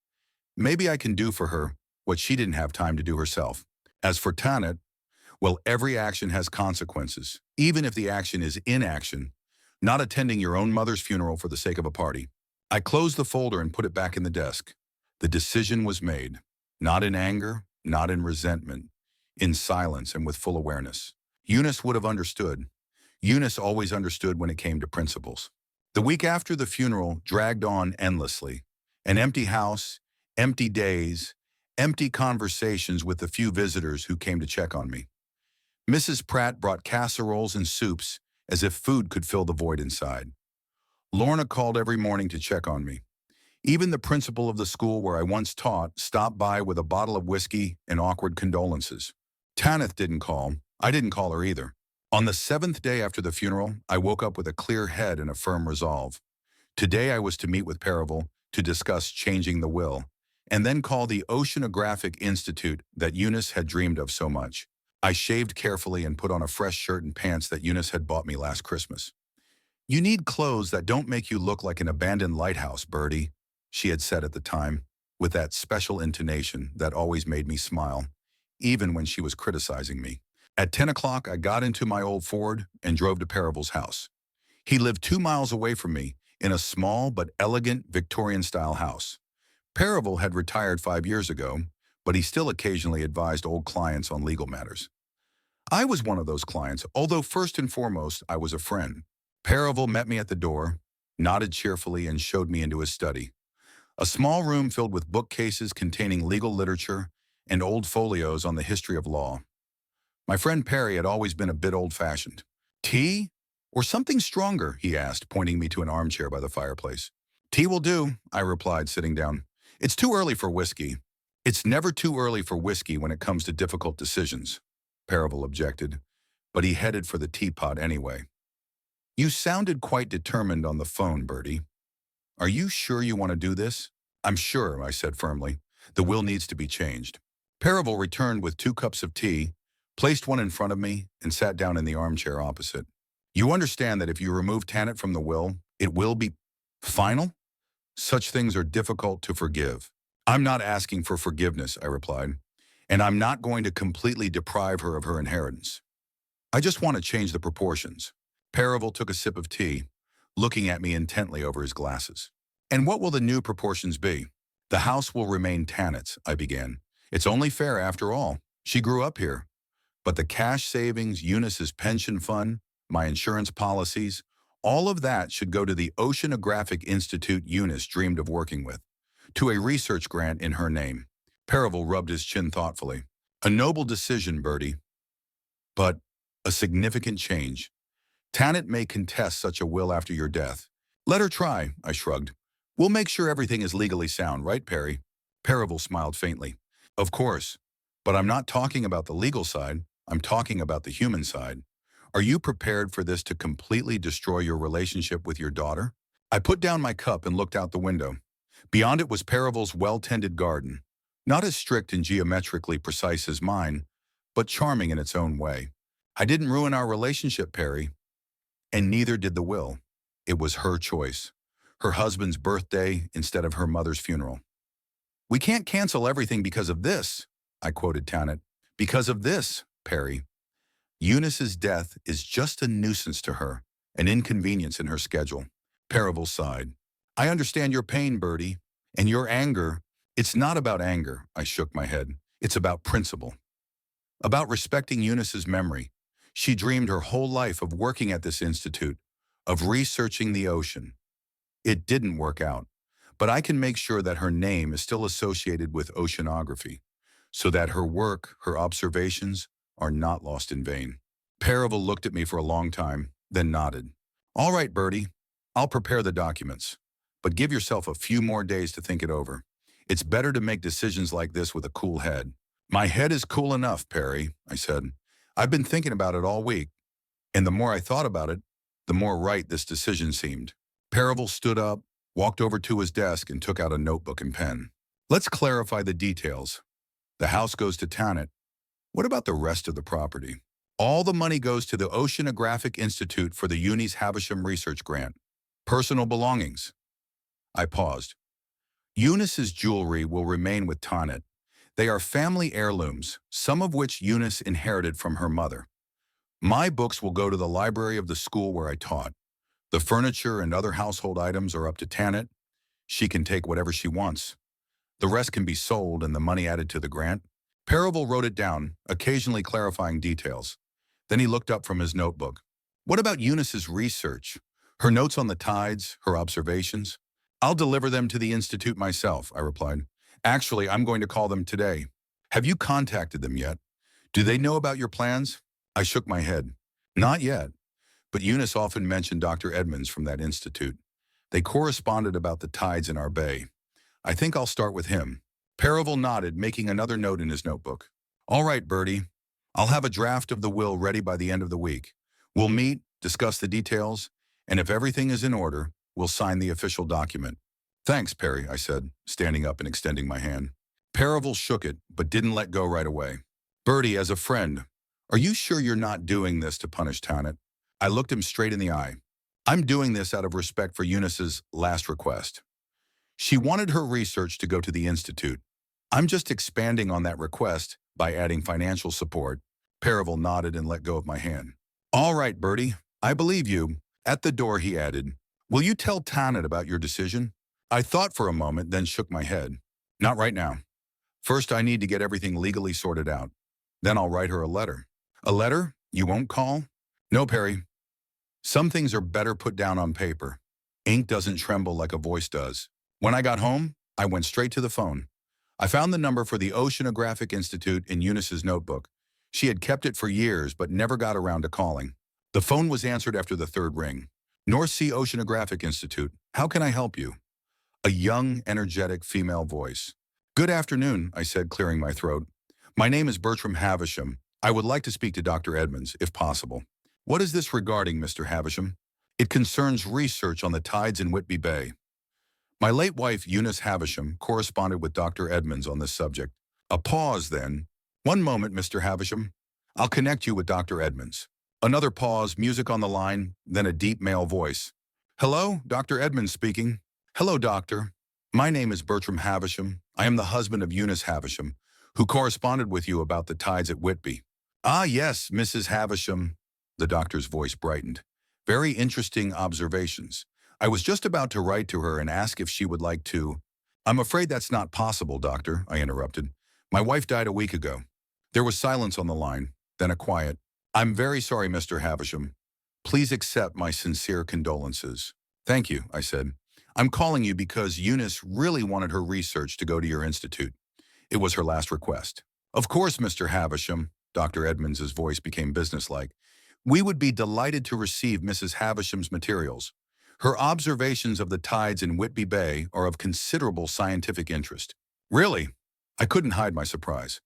Maybe I can do for her what she didn't have time to do herself. As for Tanit, well, every action has consequences, even if the action is inaction, not attending your own mother's funeral for the sake of a party. I closed the folder and put it back in the desk. The decision was made, not in anger, not in resentment, in silence and with full awareness. Eunice would have understood. Eunice always understood when it came to principles. The week after the funeral dragged on endlessly. An empty house, empty days, empty conversations with the few visitors who came to check on me. Mrs. Pratt brought casseroles and soups as if food could fill the void inside. Lorna called every morning to check on me. Even the principal of the school where I once taught stopped by with a bottle of whiskey and awkward condolences. Tanith didn't call. I didn't call her either. On the 7th day after the funeral, I woke up with a clear head and a firm resolve. Today I was to meet with Perival to discuss changing the will, and then call the Oceanographic Institute that Eunice had dreamed of so much. I shaved carefully and put on a fresh shirt and pants that Eunice had bought me last Christmas. "You need clothes that don't make you look like an abandoned lighthouse, Bertie," she had said at the time, with that special intonation that always made me smile, even when she was criticizing me. At 10 o'clock, I got into my old Ford and drove to Perival's house. He lived 2 miles away from me in a small but elegant Victorian-style house. Perival had retired 5 years ago, but he still occasionally advised old clients on legal matters. I was one of those clients, although first and foremost, I was a friend. Perival met me at the door, nodded cheerfully, and showed me into his study. A small room filled with bookcases containing legal literature and old folios on the history of law. My friend Perry had always been a bit old-fashioned. "Tea? Or something stronger?" he asked, pointing me to an armchair by the fireplace. "Tea will do," I replied, sitting down. "It's too early for whiskey." "It's never too early for whiskey when it comes to difficult decisions," Perival objected, but he headed for the teapot anyway. "You sounded quite determined on the phone, Bertie. Are you sure you want to do this?" "I'm sure," I said firmly. "The will needs to be changed." Perival returned with 2 cups of tea, placed one in front of me, and sat down in the armchair opposite. "You understand that if you remove Tanit from the will, it will be final? Such things are difficult to forgive." "I'm not asking for forgiveness," I replied, "and I'm not going to completely deprive her of her inheritance. I just want to change the proportions." Perival took a sip of tea, looking at me intently over his glasses. "And what will the new proportions be?" "The house will remain Tanit's," I began. "It's only fair after all. She grew up here. But the cash savings, Eunice's pension fund, my insurance policies, all of that should go to the Oceanographic Institute Eunice dreamed of working with, to a research grant in her name." Perival rubbed his chin thoughtfully. "A noble decision, Bertie, but a significant change. Tanit may contest such a will after your death." "Let her try," I shrugged. "We'll make sure everything is legally sound, right, Perry?" Perival smiled faintly. "Of course, but I'm not talking about the legal side. I'm talking about the human side. Are you prepared for this to completely destroy your relationship with your daughter?" I put down my cup and looked out the window. Beyond it was Perival's well-tended garden, not as strict and geometrically precise as mine, but charming in its own way. "I didn't ruin our relationship, Perry, and neither did the will. It was her choice. Her husband's birthday instead of her mother's funeral." "We can't cancel everything because of this," I quoted Tanit. "Because of this, Perry. Eunice's death is just a nuisance to her, an inconvenience in her schedule." Perival sighed. "I understand your pain, Bertie, and your anger." "It's not about anger," I shook my head. "It's about principle. About respecting Eunice's memory. She dreamed her whole life of working at this institute, of researching the ocean. It didn't work out, but I can make sure that her name is still associated with oceanography, so that her work, her observations, are not lost in vain." Perival looked at me for a long time, then nodded. "All right, Bertie, I'll prepare the documents, but give yourself a few more days to think it over. It's better to make decisions like this with a cool head." "My head is cool enough, Perry," I said. "I've been thinking about it all week, and the more I thought about it, the more right this decision seemed." Perival stood up, walked over to his desk, and took out a notebook and pen. "Let's clarify the details. The house goes to Tanit. What about the rest of the property?" "All the money goes to the Oceanographic Institute for the Unis Havisham Research Grant. Personal belongings." I paused. "Eunice's jewelry will remain with Tanit. They are family heirlooms, some of which Eunice inherited from her mother. My books will go to the library of the school where I taught. The furniture and other household items are up to Tanit, She can take whatever she wants. The rest can be sold and the money added to the grant. Paravel wrote it down, occasionally clarifying details. Then he looked up from his notebook. What about Eunice's research? Her notes on the tides, her observations? I'll deliver them to the Institute myself, I replied. Actually, I'm going to call them today. Have you contacted them yet? Do they know about your plans? I shook my head. Not yet, but Eunice often mentioned Dr. Edmonds from that institute. They corresponded about the tides in our bay. I think I'll start with him. Paravel nodded, making another note in his notebook. All right, Bertie. I'll have a draft of the will ready by the end of the week. We'll meet, discuss the details, and if everything is in order, we'll sign the official document. Thanks, Perry, I said, standing up and extending my hand. Paravel shook it, but didn't let go right away. Bertie, as a friend, are you sure you're not doing this to punish Tanit? I looked him straight in the eye. I'm doing this out of respect for Eunice's last request. She wanted her research to go to the Institute. I'm just expanding on that request by adding financial support. Paravel nodded and let go of my hand. All right, Bertie, I believe you. At the door, he added, will you tell Tanit about your decision? I thought for a moment, then shook my head. Not right now. First, I need to get everything legally sorted out. Then I'll write her a letter. A letter? You won't call? No, Perry. Some things are better put down on paper. Ink doesn't tremble like a voice does. When I got home, I went straight to the phone. I found the number for the Oceanographic Institute in Eunice's notebook. She had kept it for years, but never got around to calling. The phone was answered after the third ring. North Sea Oceanographic Institute, how can I help you? A young, energetic female voice. Good afternoon, I said, clearing my throat. My name is Bertram Havisham. I would like to speak to Dr. Edmonds, if possible. What is this regarding, Mr. Havisham? It concerns research on the tides in Whitby Bay. My late wife, Eunice Havisham, corresponded with Dr. Edmonds on this subject. A pause, then. One moment, Mr. Havisham. I'll connect you with Dr. Edmonds. Another pause, music on the line, then a deep male voice. Hello, Dr. Edmonds speaking. Hello, doctor. My name is Bertram Havisham. I am the husband of Eunice Havisham, who corresponded with you about the tides at Whitby. Ah, yes, Mrs. Havisham. The doctor's voice brightened. Very interesting observations. I was just about to write to her and ask if she would like to. I'm afraid that's not possible, doctor, I interrupted. My wife died a week ago. There was silence on the line, then a quiet. I'm very sorry, Mr. Havisham. Please accept my sincere condolences. Thank you, I said. I'm calling you because Eunice really wanted her research to go to your institute. It was her last request. Of course, Mr. Havisham. Dr. Edmonds' voice became businesslike. We would be delighted to receive Mrs. Havisham's materials. Her observations of the tides in Whitby Bay are of considerable scientific interest. Really? I couldn't hide my surprise.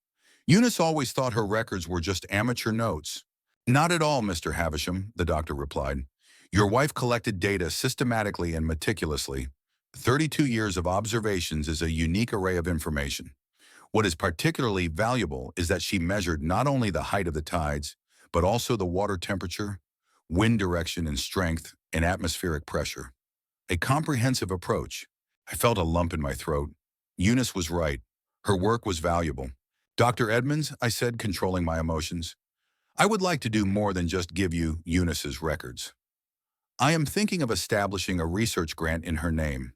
Eunice always thought her records were just amateur notes. Not at all, Mr. Havisham, the doctor replied. Your wife collected data systematically and meticulously. 32 years of observations is a unique array of information. What is particularly valuable is that she measured not only the height of the tides, but also the water temperature, wind direction and strength, and atmospheric pressure. A comprehensive approach. I felt a lump in my throat. Eunice was right. Her work was valuable. Dr. Edmonds, I said, controlling my emotions, I would like to do more than just give you Eunice's records. I am thinking of establishing a research grant in her name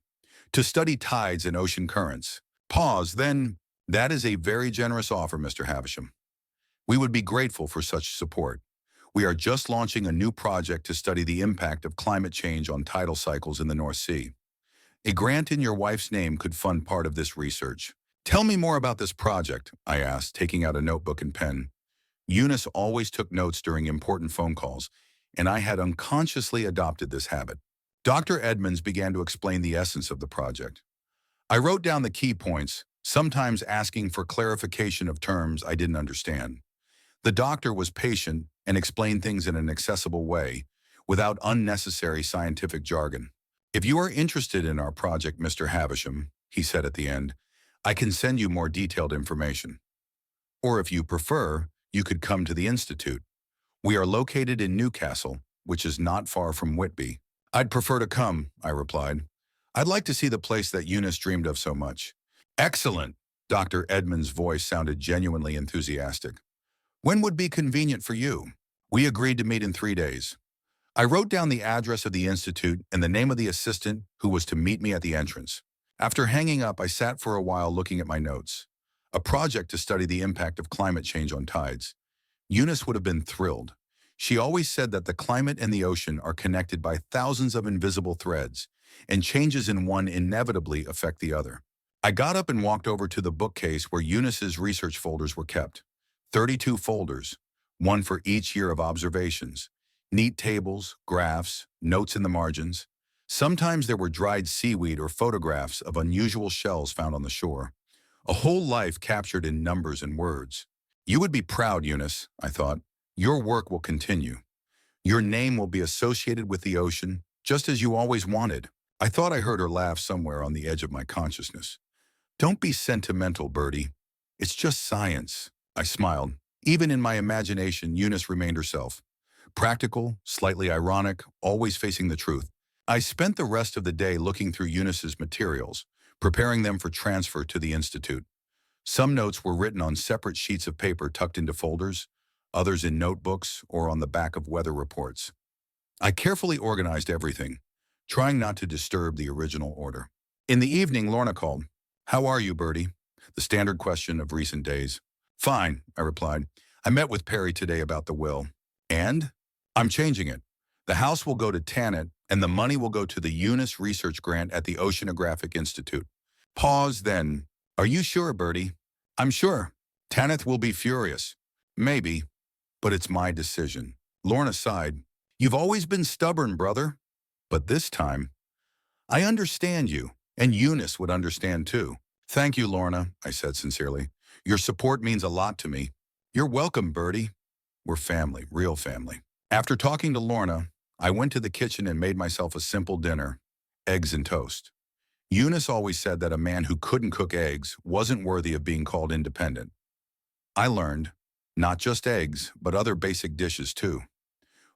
to study tides and ocean currents. Pause, then, that is a very generous offer, Mr. Havisham. We would be grateful for such support. We are just launching a new project to study the impact of climate change on tidal cycles in the North Sea. A grant in your wife's name could fund part of this research. Tell me more about this project, I asked, taking out a notebook and pen. Eunice always took notes during important phone calls, and I had unconsciously adopted this habit. Dr. Edmonds began to explain the essence of the project. I wrote down the key points, sometimes asking for clarification of terms I didn't understand. The doctor was patient and explained things in an accessible way, without unnecessary scientific jargon. If you are interested in our project, Mr. Havisham, he said at the end, I can send you more detailed information. Or if you prefer, you could come to the Institute. We are located in Newcastle, which is not far from Whitby. I'd prefer to come, I replied. I'd like to see the place that Eunice dreamed of so much. Excellent. Dr. Edmonds' voice sounded genuinely enthusiastic. When would be convenient for you? We agreed to meet in 3 days. I wrote down the address of the Institute and the name of the assistant who was to meet me at the entrance. After hanging up, I sat for a while looking at my notes. A project to study the impact of climate change on tides. Eunice would have been thrilled. She always said that the climate and the ocean are connected by thousands of invisible threads, and changes in one inevitably affect the other. I got up and walked over to the bookcase where Eunice's research folders were kept. 32 folders, one for each year of observations. Neat tables, graphs, notes in the margins. Sometimes there were dried seaweed or photographs of unusual shells found on the shore. A whole life captured in numbers and words. You would be proud, Eunice, I thought. Your work will continue. Your name will be associated with the ocean, just as you always wanted. I thought I heard her laugh somewhere on the edge of my consciousness. Don't be sentimental, Bertie. It's just science. I smiled. Even in my imagination, Eunice remained herself. Practical, slightly ironic, always facing the truth. I spent the rest of the day looking through Eunice's materials, preparing them for transfer to the Institute. Some notes were written on separate sheets of paper tucked into folders, others in notebooks or on the back of weather reports. I carefully organized everything, trying not to disturb the original order. In the evening, Lorna called. "How are you, Bertie?" The standard question of recent days. "Fine," I replied. "I met with Perry today about the will. And? I'm changing it. The house will go to Tanit, and the money will go to the Eunice Research Grant at the Oceanographic Institute." Pause, then. "Are you sure, Bertie?" "I'm sure. Tanith will be furious. Maybe. But it's my decision." Lorna sighed. "You've always been stubborn, brother. But this time, I understand you, and Eunice would understand too." "Thank you, Lorna," I said sincerely. "Your support means a lot to me." "You're welcome, Bertie. We're family, real family." After talking to Lorna, I went to the kitchen and made myself a simple dinner, eggs and toast. Eunice always said that a man who couldn't cook eggs wasn't worthy of being called independent. I learned, not just eggs, but other basic dishes too.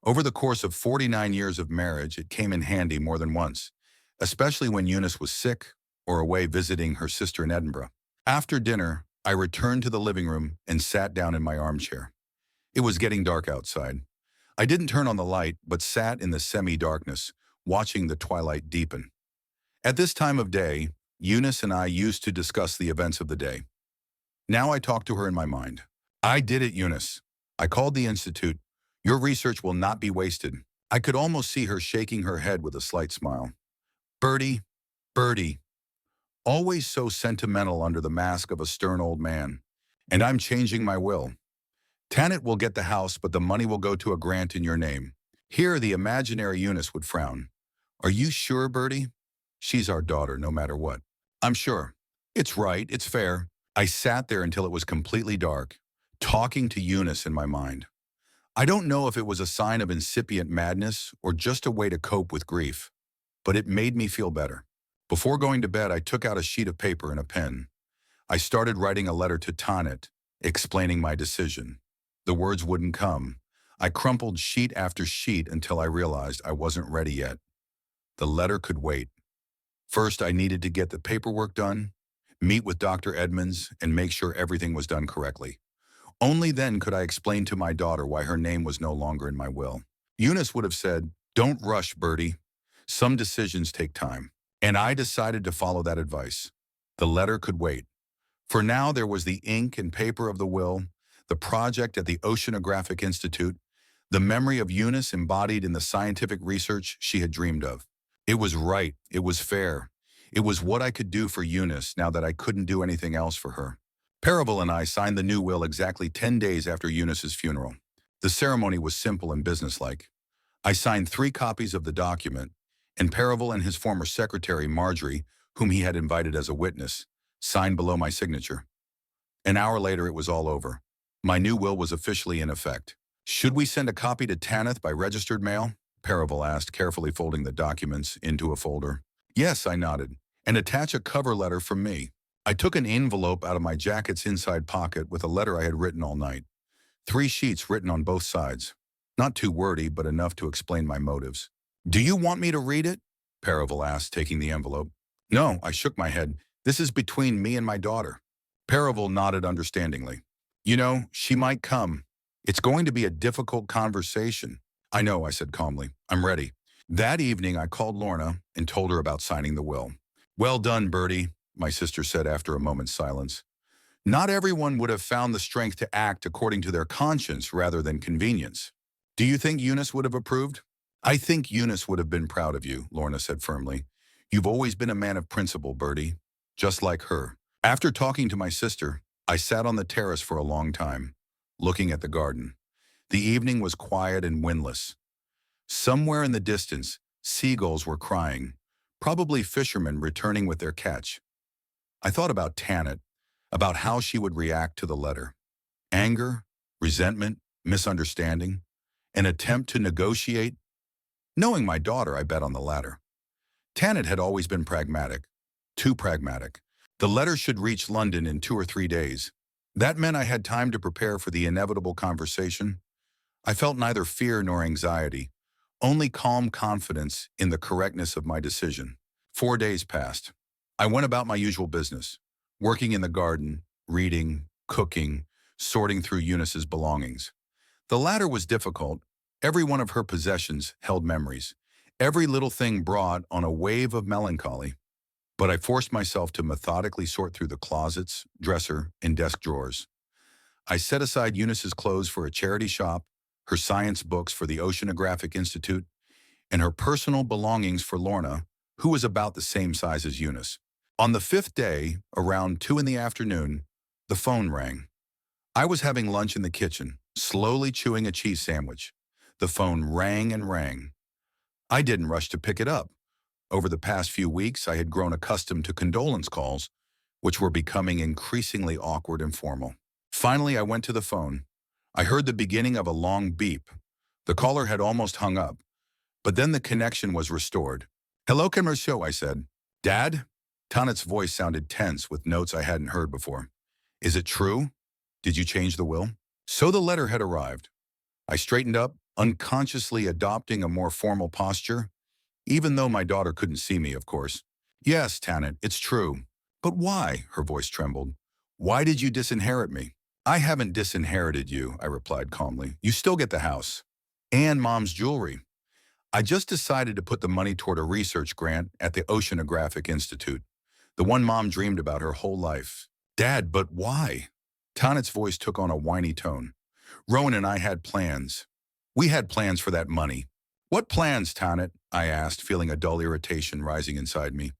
Over the course of 49 years of marriage, it came in handy more than once, especially when Eunice was sick or away visiting her sister in Edinburgh. After dinner, I returned to the living room and sat down in my armchair. It was getting dark outside. I didn't turn on the light, but sat in the semi-darkness, watching the twilight deepen. At this time of day, Eunice and I used to discuss the events of the day. Now I talk to her in my mind. "I did it, Eunice. I called the Institute. Your research will not be wasted." I could almost see her shaking her head with a slight smile. "Bertie, Bertie, always so sentimental under the mask of a stern old man. And I'm changing my will. Tanit will get the house, but the money will go to a grant in your name." Here, the imaginary Eunice would frown. "Are you sure, Bertie?" "She's our daughter, no matter what." "I'm sure. It's right, it's fair." I sat there until it was completely dark, talking to Eunice in my mind. I don't know if it was a sign of incipient madness or just a way to cope with grief, but it made me feel better. Before going to bed, I took out a sheet of paper and a pen. I started writing a letter to Tanit, explaining my decision. The words wouldn't come. I crumpled sheet after sheet until I realized I wasn't ready yet. The letter could wait. First, I needed to get the paperwork done, meet with Dr. Edmonds, and make sure everything was done correctly. Only then could I explain to my daughter why her name was no longer in my will. Eunice would have said, "Don't rush, Bertie. Some decisions take time." And I decided to follow that advice. The letter could wait. For now, there was the ink and paper of the will, the project at the Oceanographic Institute, the memory of Eunice embodied in the scientific research she had dreamed of. It was right. It was fair. It was what I could do for Eunice now that I couldn't do anything else for her. Paravel and I signed the new will exactly 10 days after Eunice's funeral. The ceremony was simple and businesslike. I signed 3 copies of the document, and Paravel and his former secretary, Marjorie, whom he had invited as a witness, signed below my signature. An hour later, it was all over. My new will was officially in effect. "Should we send a copy to Tanith by registered mail?" Paravel asked, carefully folding the documents into a folder. "Yes," I nodded, "and attach a cover letter from me." I took an envelope out of my jacket's inside pocket with a letter I had written all night. 3 sheets written on both sides. Not too wordy, but enough to explain my motives. "Do you want me to read it?" Paravel asked, taking the envelope. "No," I shook my head. "This is between me and my daughter." Paravel nodded understandingly. "You know, she might come. It's going to be a difficult conversation." "I know," I said calmly. "I'm ready." That evening, I called Lorna and told her about signing the will. Well done, Bertie, my sister said after a moment's silence. Not everyone would have found the strength to act according to their conscience rather than convenience. Do you think Eunice would have approved? I think Eunice would have been proud of you, Lorna said firmly. You've always been a man of principle, Bertie, just like her. After talking to my sister, I sat on the terrace for a long time, looking at the garden. The evening was quiet and windless. Somewhere in the distance, seagulls were crying, probably fishermen returning with their catch. I thought about Tanit, about how she would react to the letter. Anger, resentment, misunderstanding, an attempt to negotiate. Knowing my daughter, I bet on the latter. Tanit had always been pragmatic, too pragmatic. The letter should reach London in 2 or 3 days. That meant I had time to prepare for the inevitable conversation. I felt neither fear nor anxiety, only calm confidence in the correctness of my decision. 4 days passed. I went about my usual business, working in the garden, reading, cooking, sorting through Eunice's belongings. The latter was difficult. Every one of her possessions held memories. Every little thing brought on a wave of melancholy. But I forced myself to methodically sort through the closets, dresser, and desk drawers. I set aside Eunice's clothes for a charity shop, her science books for the Oceanographic Institute, and her personal belongings for Lorna, who was about the same size as Eunice. On the 5th day, around 2 in the afternoon, the phone rang. I was having lunch in the kitchen, slowly chewing a cheese sandwich. The phone rang and rang. I didn't rush to pick it up. Over the past few weeks, I had grown accustomed to condolence calls, which were becoming increasingly awkward and formal. Finally, I went to the phone. I heard the beginning of a long beep. The caller had almost hung up, but then the connection was restored. "Hello, Commercial," I said. "Dad?" Tanit's voice sounded tense with notes I hadn't heard before. "Is it true? Did you change the will?" So the letter had arrived. I straightened up, unconsciously adopting a more formal posture, even though my daughter couldn't see me, of course. "Yes, Tanit, it's true. But why?" Her voice trembled. "Why did you disinherit me?" "I haven't disinherited you," I replied calmly. "You still get the house. And Mom's jewelry. I just decided to put the money toward a research grant at the Oceanographic Institute, the one Mom dreamed about her whole life." "Dad, but why?" Tanit's voice took on a whiny tone. "Rowan and I had plans. We had plans for that money." "What plans, Tanit?" I asked, feeling a dull irritation rising inside me.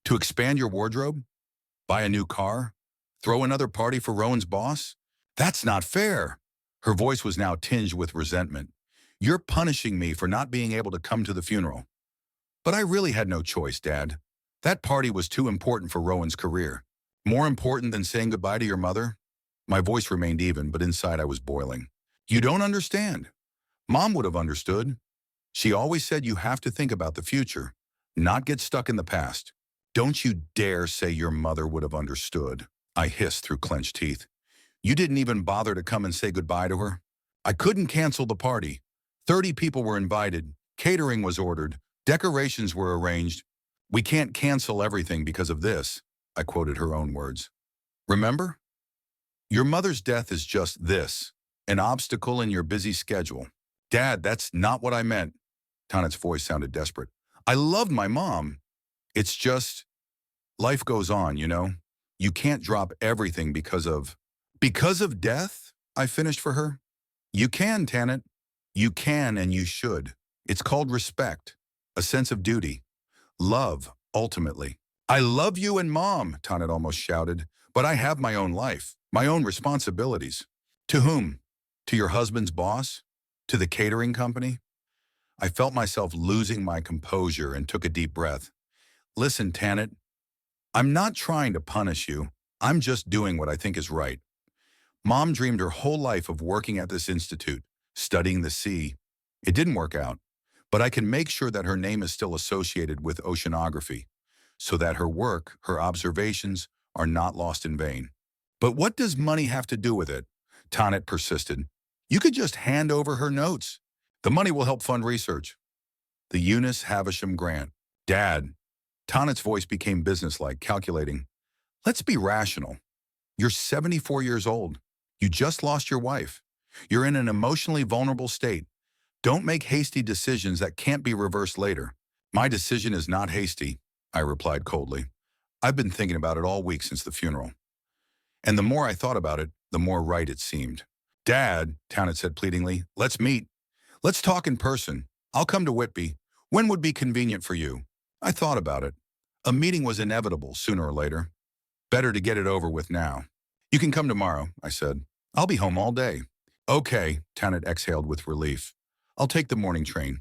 "To expand your wardrobe? Buy a new car? Throw another party for Rowan's boss? That's not fair." Her voice was now tinged with resentment. "You're punishing me for not being able to come to the funeral." "But I really had no choice, Dad. That party was too important for Rowan's career. More important than saying goodbye to your mother?" My voice remained even, but inside I was boiling. "You don't understand. Mom would have understood. She always said you have to think about the future, not get stuck in the past." "Don't you dare say your mother would have understood," I hissed through clenched teeth. "You didn't even bother to come and say goodbye to her." "I couldn't cancel the party. 30 people were invited. Catering was ordered. Decorations were arranged. We can't cancel everything because of this," I quoted her own words. "Remember? Your mother's death is just this, an obstacle in your busy schedule." "Dad, that's not what I meant." Tanit's voice sounded desperate. "I loved my mom. It's just, life goes on, you know? You can't drop everything because of..." "Because of death?" I finished for her. "You can, Tanit. You can and you should. It's called respect, a sense of duty. Love, ultimately." "I love you and Mom," Tanit almost shouted, "but I have my own life, my own responsibilities." "To whom? To your husband's boss? To the catering company?" I felt myself losing my composure and took a deep breath. "Listen, Tanit, I'm not trying to punish you. I'm just doing what I think is right. Mom dreamed her whole life of working at this institute, studying the sea. It didn't work out, but I can make sure that her name is still associated with oceanography, so that her work, her observations, are not lost in vain." "But what does money have to do with it?" Tanit persisted. "You could just hand over her notes. The money will help fund research." "The Eunice Havisham grant." "Dad." Tanit's voice became businesslike, calculating. "Let's be rational. You're 74 years old. You just lost your wife. You're in an emotionally vulnerable state. Don't make hasty decisions that can't be reversed later." "My decision is not hasty," I replied coldly. I've been thinking about it all week since the funeral. And the more I thought about it, the more right it seemed. Dad, Townett said pleadingly, let's meet. Let's talk in person. I'll come to Whitby. When would be convenient for you? I thought about it. A meeting was inevitable sooner or later. Better to get it over with now. You can come tomorrow, I said. I'll be home all day. Okay, Townett exhaled with relief. I'll take the morning train.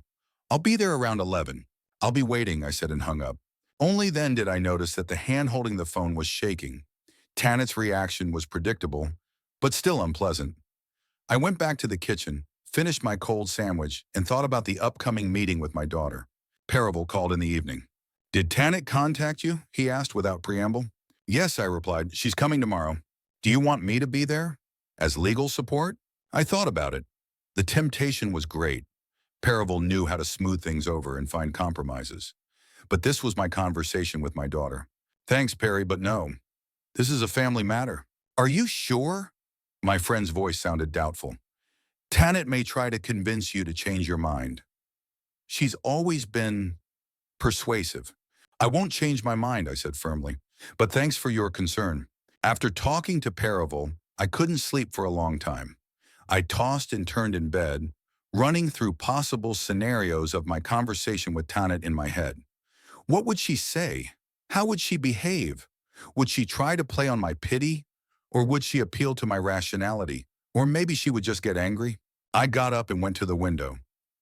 I'll be there around 11. I'll be waiting, I said and hung up. Only then did I notice that the hand holding the phone was shaking. Tannett's reaction was predictable, but still unpleasant. I went back to the kitchen, finished my cold sandwich, and thought about the upcoming meeting with my daughter. Paravel called in the evening. Did Tannett contact you? He asked without preamble. Yes, I replied. She's coming tomorrow. Do you want me to be there? As legal support? I thought about it. The temptation was great. Paravel knew how to smooth things over and find compromises. But this was my conversation with my daughter. Thanks, Perry, but no. This is a family matter. Are you sure? My friend's voice sounded doubtful. Tannett may try to convince you to change your mind. She's always been persuasive. I won't change my mind, I said firmly. But thanks for your concern. After talking to Paravel, I couldn't sleep for a long time. I tossed and turned in bed, running through possible scenarios of my conversation with Tannett in my head. What would she say? How would she behave? Would she try to play on my pity? Or would she appeal to my rationality? Or maybe she would just get angry? I got up and went to the window.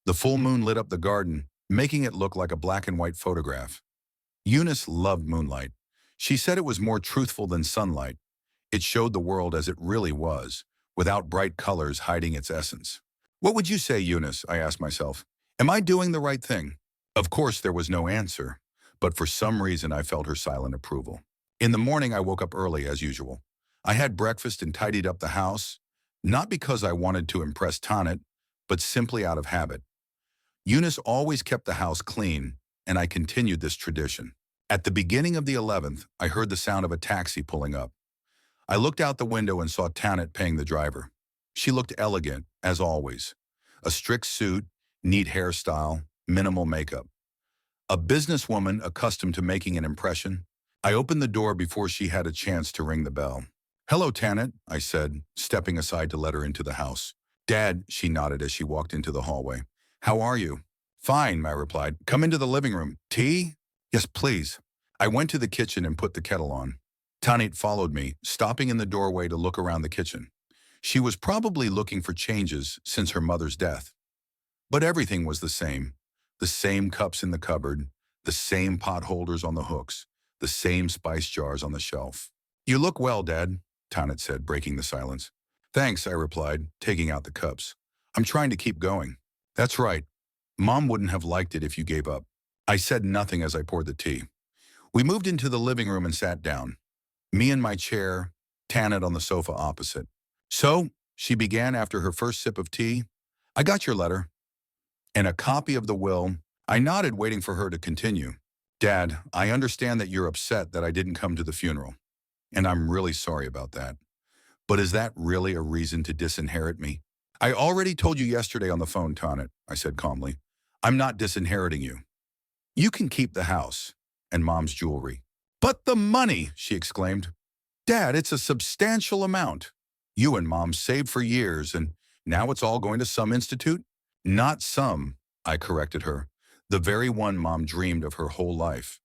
The full moon lit up the garden, making it look like a black and white photograph. Eunice loved moonlight. She said it was more truthful than sunlight. It showed the world as it really was, without bright colors hiding its essence. What would you say, Eunice? I asked myself. Am I doing the right thing? Of course, there was no answer, but for some reason I felt her silent approval. In the morning, I woke up early as usual. I had breakfast and tidied up the house, not because I wanted to impress Tannett, but simply out of habit. Eunice always kept the house clean, and I continued this tradition. At the beginning of the 11th, I heard the sound of a taxi pulling up. I looked out the window and saw Tannett paying the driver. She looked elegant, as always. A strict suit, neat hairstyle, minimal makeup. A businesswoman accustomed to making an impression. I opened the door before she had a chance to ring the bell. Hello, Tannett, I said, stepping aside to let her into the house. Dad, she nodded as she walked into the hallway. How are you? Fine, I replied. Come into the living room. Tea? Yes, please. I went to the kitchen and put the kettle on. Tannett followed me, stopping in the doorway to look around the kitchen. She was probably looking for changes since her mother's death. But everything was the same. The same cups in the cupboard, the same pot holders on the hooks, the same spice jars on the shelf. You look well, Dad, Tannett said, breaking the silence. Thanks, I replied, taking out the cups. I'm trying to keep going. That's right. Mom wouldn't have liked it if you gave up. I said nothing as I poured the tea. We moved into the living room and sat down. Me in my chair, Tannett on the sofa opposite. So, she began after her first sip of tea. I got your letter. And a copy of the will. I nodded, waiting for her to continue. Dad, I understand that you're upset that I didn't come to the funeral. And I'm really sorry about that. But is that really a reason to disinherit me? I already told you yesterday on the phone, Tannett, I said calmly. I'm not disinheriting you. You can keep the house and Mom's jewelry. But the money, she exclaimed. Dad, it's a substantial amount. You and Mom saved for years, and now it's all going to some institute? Not some, I corrected her. The very one Mom dreamed of her whole life.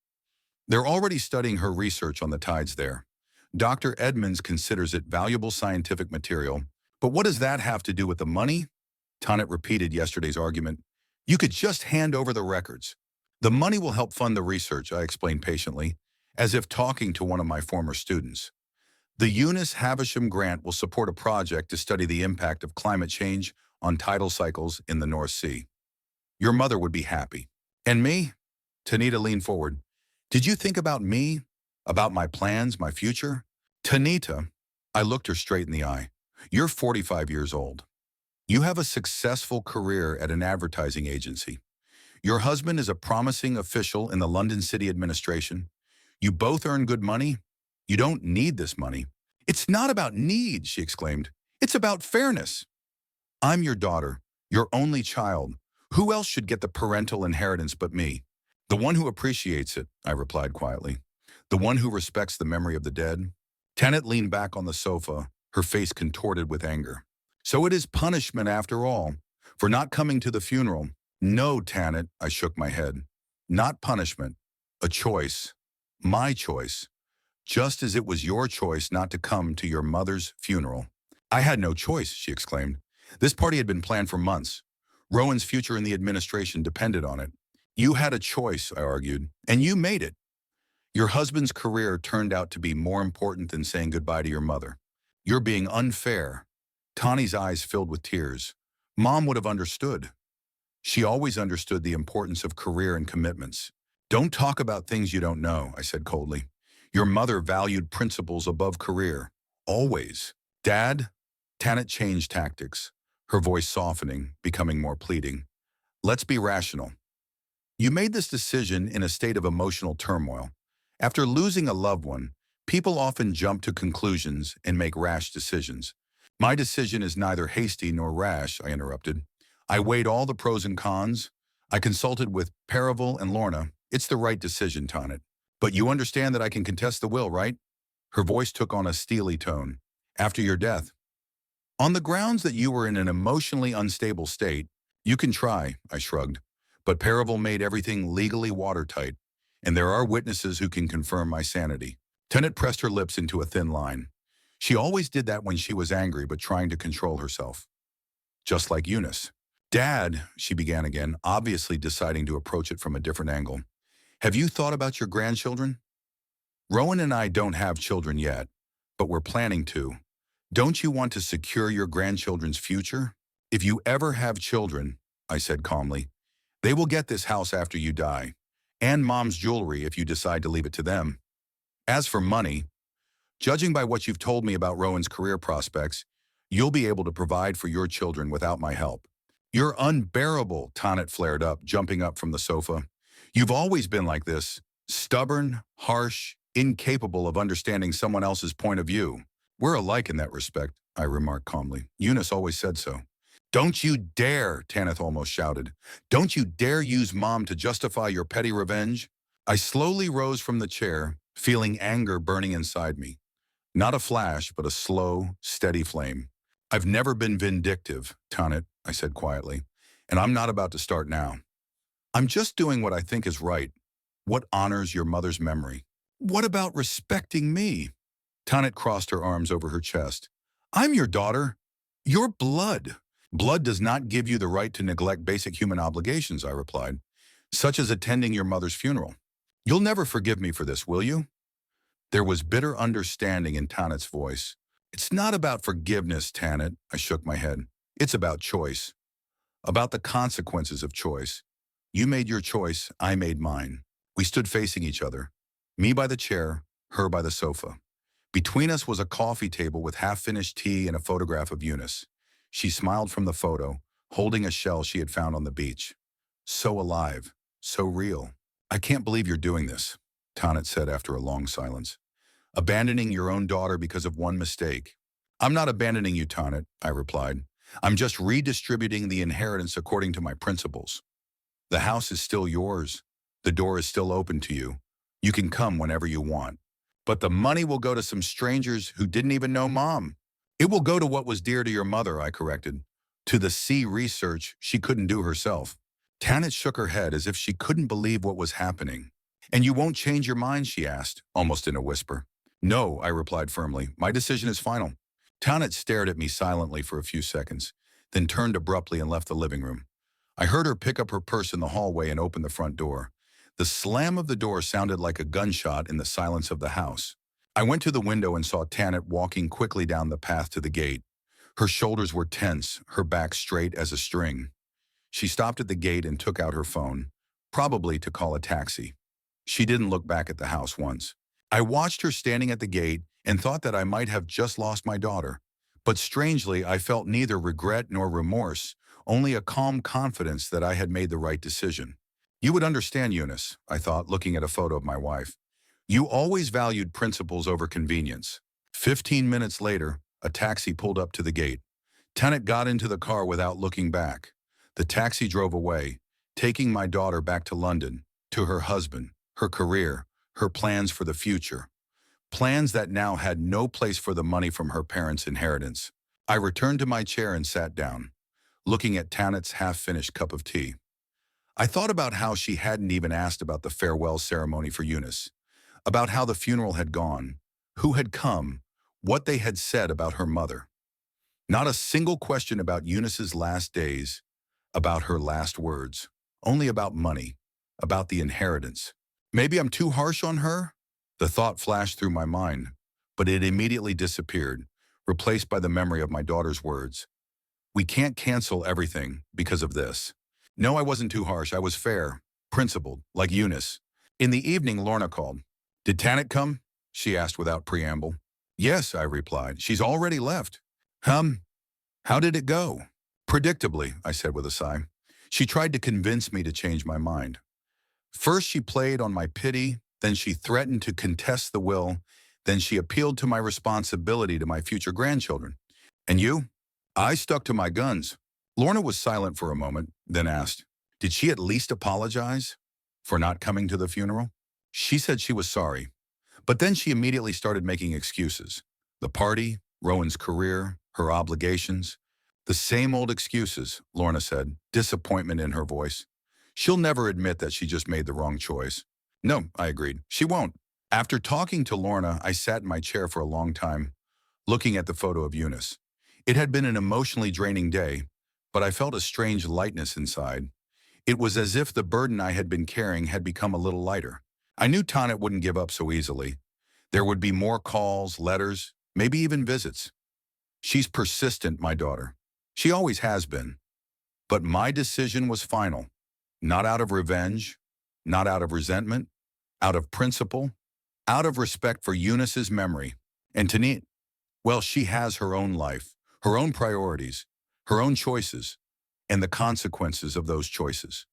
They're already studying her research on the tides there. Dr. Edmonds considers it valuable scientific material. But what does that have to do with the money? Tannett repeated yesterday's argument. You could just hand over the records. The money will help fund the research, I explained patiently, as if talking to one of my former students. The Eunice Havisham grant will support a project to study the impact of climate change on tidal cycles in the North Sea. Your mother would be happy. And me? Tanita leaned forward. Did you think about me? About my plans, my future? Tanita, I looked her straight in the eye. You're 45 years old. You have a successful career at an advertising agency. Your husband is a promising official in the London City Administration. You both earn good money. You don't need this money. It's not about need, she exclaimed. It's about fairness. I'm your daughter, your only child. Who else should get the parental inheritance but me? The one who appreciates it, I replied quietly. The one who respects the memory of the dead? Tanit leaned back on the sofa, her face contorted with anger. So it is punishment after all, for not coming to the funeral. No, Tanit, I shook my head. Not punishment. A choice. My choice. Just as it was your choice not to come to your mother's funeral. I had no choice, she exclaimed. This party had been planned for months. Rowan's future in the administration depended on it. You had a choice, I argued, and you made it. Your husband's career turned out to be more important than saying goodbye to your mother. You're being unfair. Tani's eyes filled with tears. Mom would have understood. She always understood the importance of career and commitments. Don't talk about things you don't know, I said coldly. Your mother valued principles above career. Always. Dad? Tanit changed tactics, her voice softening, becoming more pleading. Let's be rational. You made this decision in a state of emotional turmoil. After losing a loved one, people often jump to conclusions and make rash decisions. My decision is neither hasty nor rash, I interrupted. I weighed all the pros and cons. I consulted with Perival and Lorna. It's the right decision, Tanit. But you understand that I can contest the will, right? Her voice took on a steely tone. After your death. On the grounds that you were in an emotionally unstable state, you can try, I shrugged. But Perival made everything legally watertight, and there are witnesses who can confirm my sanity. Tanit pressed her lips into a thin line. She always did that when she was angry but trying to control herself. Just like Eunice. Dad, she began again, obviously deciding to approach it from a different angle. Have you thought about your grandchildren? Rowan and I don't have children yet, but we're planning to. Don't you want to secure your grandchildren's future? If you ever have children, I said calmly, they will get this house after you die, and Mom's jewelry if you decide to leave it to them. As for money, judging by what you've told me about Rowan's career prospects, you'll be able to provide for your children without my help. You're unbearable, Tanit flared up, jumping up from the sofa. You've always been like this, stubborn, harsh, incapable of understanding someone else's point of view. We're alike in that respect, I remarked calmly. Eunice always said so. Don't you dare, Tanith almost shouted. Don't you dare use Mom to justify your petty revenge? I slowly rose from the chair, feeling anger burning inside me. Not a flash, but a slow, steady flame. I've never been vindictive, Tanit, I said quietly, and I'm not about to start now. I'm just doing what I think is right, what honors your mother's memory. What about respecting me? Tanit crossed her arms over her chest. I'm your daughter. Your blood. Blood does not give you the right to neglect basic human obligations, I replied, such as attending your mother's funeral. You'll never forgive me for this, will you? There was bitter understanding in Tanit's voice. It's not about forgiveness, Tanit, I shook my head. It's about choice. About the consequences of choice. You made your choice, I made mine. We stood facing each other, me by the chair, her by the sofa. Between us was a coffee table with half-finished tea and a photograph of Eunice. She smiled from the photo, holding a shell she had found on the beach. So alive, so real. I can't believe you're doing this, Tanit said after a long silence. Abandoning your own daughter because of one mistake. I'm not abandoning you, Tanit, I replied. I'm just redistributing the inheritance according to my principles. The house is still yours. The door is still open to you. You can come whenever you want. But the money will go to some strangers who didn't even know Mom. It will go to what was dear to your mother, I corrected. To the sea research she couldn't do herself. Tanit shook her head as if she couldn't believe what was happening. And you won't change your mind, she asked, almost in a whisper. No, I replied firmly. My decision is final. Tanit stared at me silently for a few seconds, then turned abruptly and left the living room. I heard her pick up her purse in the hallway and open the front door. The slam of the door sounded like a gunshot in the silence of the house. I went to the window and saw Tanit walking quickly down the path to the gate. Her shoulders were tense, her back straight as a string. She stopped at the gate and took out her phone, probably to call a taxi. She didn't look back at the house once. I watched her standing at the gate and thought that I might have just lost my daughter. But strangely, I felt neither regret nor remorse, only a calm confidence that I had made the right decision. You would understand, Eunice, I thought, looking at a photo of my wife. You always valued principles over convenience. 15 minutes later, a taxi pulled up to the gate. Tanit got into the car without looking back. The taxi drove away, taking my daughter back to London, to her husband, her career, her plans for the future, plans that now had no place for the money from her parents' inheritance. I returned to my chair and sat down, looking at Tanit's half-finished cup of tea. I thought about how she hadn't even asked about the farewell ceremony for Eunice, about how the funeral had gone, who had come, what they had said about her mother. Not a single question about Eunice's last days, about her last words, only about money, about the inheritance. Maybe I'm too harsh on her? The thought flashed through my mind, but it immediately disappeared, replaced by the memory of my daughter's words. We can't cancel everything because of this. No, I wasn't too harsh. I was fair, principled, like Eunice. In the evening, Lorna called. Did Tanit come? She asked without preamble. Yes, I replied. She's already left. How did it go? Predictably, I said with a sigh. She tried to convince me to change my mind. First she played on my pity, then she threatened to contest the will, then she appealed to my responsibility to my future grandchildren. And you? I stuck to my guns. Lorna was silent for a moment, then asked, did she at least apologize for not coming to the funeral? She said she was sorry, but then she immediately started making excuses. The party, Rowan's career, her obligations. The same old excuses, Lorna said, disappointment in her voice. She'll never admit that she just made the wrong choice. No, I agreed. She won't. After talking to Lorna, I sat in my chair for a long time, looking at the photo of Eunice. It had been an emotionally draining day, but I felt a strange lightness inside. It was as if the burden I had been carrying had become a little lighter. I knew Tanit wouldn't give up so easily. There would be more calls, letters, maybe even visits. She's persistent, my daughter. She always has been. But my decision was final. Not out of revenge, not out of resentment, out of principle, out of respect for Eunice's memory. And Tanit, well, she has her own life, her own priorities, her own choices, and the consequences of those choices.